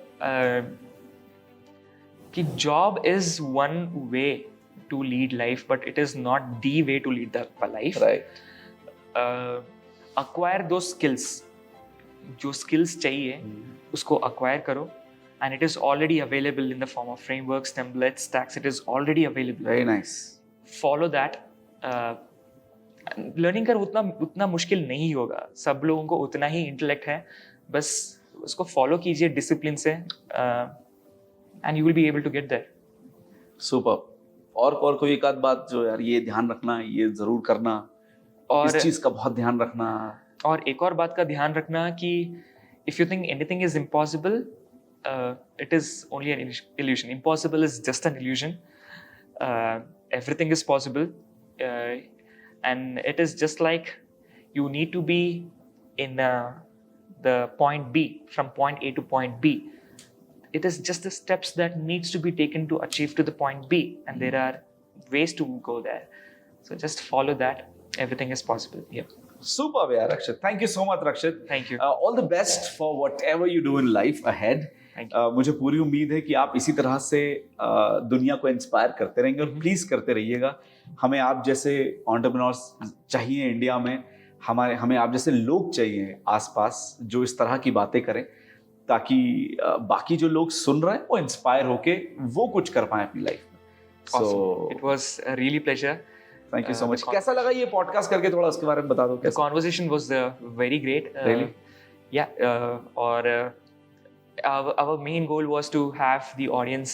कि job is one way to lead life, but it is not the way to lead the life. Acquire दो स्किल्स, जो स्किल्स चाहिए उसको अक्वायर करो, and it is already available in the form of frameworks, templates, stacks. It is already available. Very nice. Follow that. Learning कर उतना मुश्किल नहीं होगा, सब लोगों को उतना ही इंटेलेक्ट है, बस उसको फॉलो कीजिए डिसिप्लिन से, and you will be able to get there. Super. और कोई एक आध बात जो यार ये ध्यान रखना, ये जरूर करना, और इस चीज का बहुत ध्यान रखना. और एक और बात का ध्यान रखना कि if you think anything is impossible, it is only an illusion. Impossible is just an illusion. Everything is possible, and it is just like you need to be in the point B, from point A to point B. It is just the steps that needs to be taken to achieve to the point B, and there are ways to go there. So just follow that. Everything is possible. Yeah. Super, yaar, Rakshit. Thank you so much, Rakshit. Thank you. All the best for whatever you do in life ahead. मुझे पूरी उम्मीद है कि आप इसी तरह से दुनिया को इंस्पायर करते रहेंगे, और प्लीज करते रहिएगा. हमें आप जैसे एंटरप्रेन्योर्स चाहिए इंडिया में, हमें आप जैसे लोग चाहिए आसपास जो इस तरह की बातें करें, ताकि बाकी जो लोग सुन रहे हैं वो इंस्पायर होके वो कुछ कर पाए अपनी लाइफ में. So it was a really pleasure. Thank you so much. कैसा लगा ये पॉडकास्ट करके, थोड़ा उसके बारे में बता दो. The conversation was very great. Really? Yeah. और our main goal was to have the audience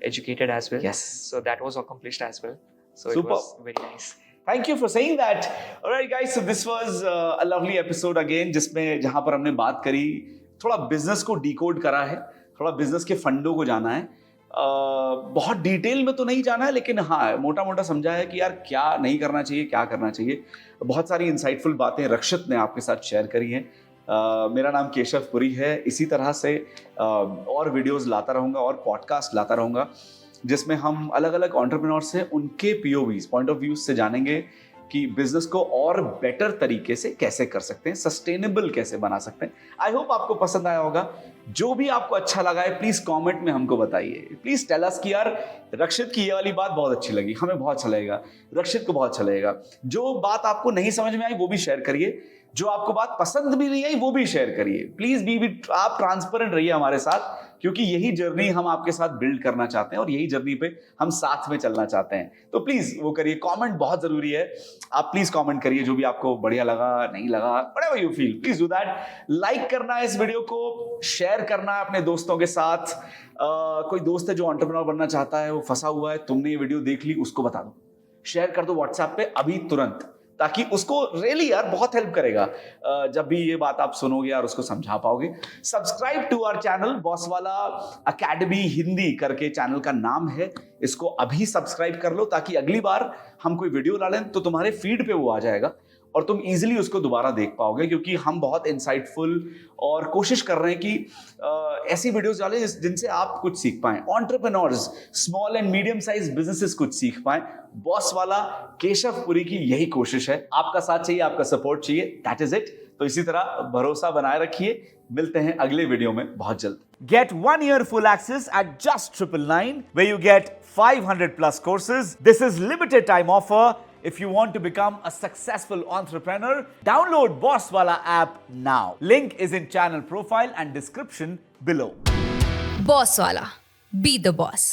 educated as well. Yes. So that was accomplished as well. So Super. It was very nice. Thank you for saying that. Alright guys, so this was a lovely episode again, जिसमें जहां पर हमने बात करी, थोड़ा business को decode करा है, थोड़ा बिजनेस के फंडों को जाना है, बहुत डिटेल में तो नहीं जाना है, लेकिन हाँ मोटा मोटा समझा है कि यार क्या नहीं करना चाहिए, क्या करना चाहिए। बहुत सारी इंसाइटफुल बातें रक्षित ने आपके साथ शेयर करी हैं। मेरा नाम केशव पुरी है। इसी तरह से और वीडियोस लाता रहूँगा और पॉडकास्ट लाता रहूँगा, जिसमें हम अलग अलग एंटरप्रेन्योर से उनके POVs, पॉइंट ऑफ व्यू से जानेंगे कि बिजनेस को और बेटर तरीके से कैसे कर सकते हैं, सस्टेनेबल कैसे बना सकते हैं। आई होप आपको पसंद आया होगा। जो भी आपको अच्छा लगा है प्लीज कमेंट में हमको बताइए। प्लीज टेल अस कि यार रक्षित की ये वाली बात बहुत अच्छी लगी, हमें बहुत अच्छा लगेगा, रक्षित को बहुत अच्छा लगेगा। जो बात आपको नहीं समझ में आई वो भी शेयर करिए, जो आपको बात पसंद भी नहीं आई वो भी शेयर करिए। प्लीज भी आप ट्रांसपेरेंट रहिए हमारे साथ, क्योंकि यही जर्नी हम आपके साथ बिल्ड करना चाहते हैं और यही जर्नी पे हम साथ में चलना चाहते हैं। तो प्लीज वो करिए, कमेंट बहुत जरूरी है। आप प्लीज कमेंट करिए जो भी आपको बढ़िया लगा, नहीं लगा, whatever you feel, please do that. Like करना है इस वीडियो को, शेयर करना है अपने दोस्तों के साथ। कोई दोस्त है जो एंटरप्रेन्योर बनना चाहता है, वो फंसा हुआ है, तुमने ये वीडियो देख ली, उसको बता दो, शेयर कर दो व्हाट्सएप पे अभी तुरंत, ताकि उसको रियली यार बहुत हेल्प करेगा जब भी ये बात आप सुनोगे और उसको समझा पाओगे। सब्सक्राइब टू आवर चैनल, बॉसवाला अकेडमी हिंदी करके चैनल का नाम है, इसको अभी सब्सक्राइब कर लो, ताकि अगली बार हम कोई वीडियो डालें तो तुम्हारे फीड पे वो आ जाएगा और तुम इजीली उसको दोबारा देख पाओगे, क्योंकि हम बहुत इंसाइटफुल और कोशिश कर रहे हैं कि ऐसी वीडियोस डालें जिनसे आप कुछ सीख पाएं, entrepreneurs, small and medium size businesses कुछ सीख पाएं। बॉस वाला केशव पुरी की यही कोशिश है। आपका साथ चाहिए, आपका सपोर्ट चाहिए, दैट इज इट। तो इसी तरह भरोसा बनाए रखिए। मिलते हैं अगले वीडियो में बहुत जल्द। Get 1 year full access at just 999, where you get 500 plus courses. This is limited time offer. If you want to become a successful entrepreneur, download Bosswala app now. Link is in channel profile and description below. Bosswala. Be the boss.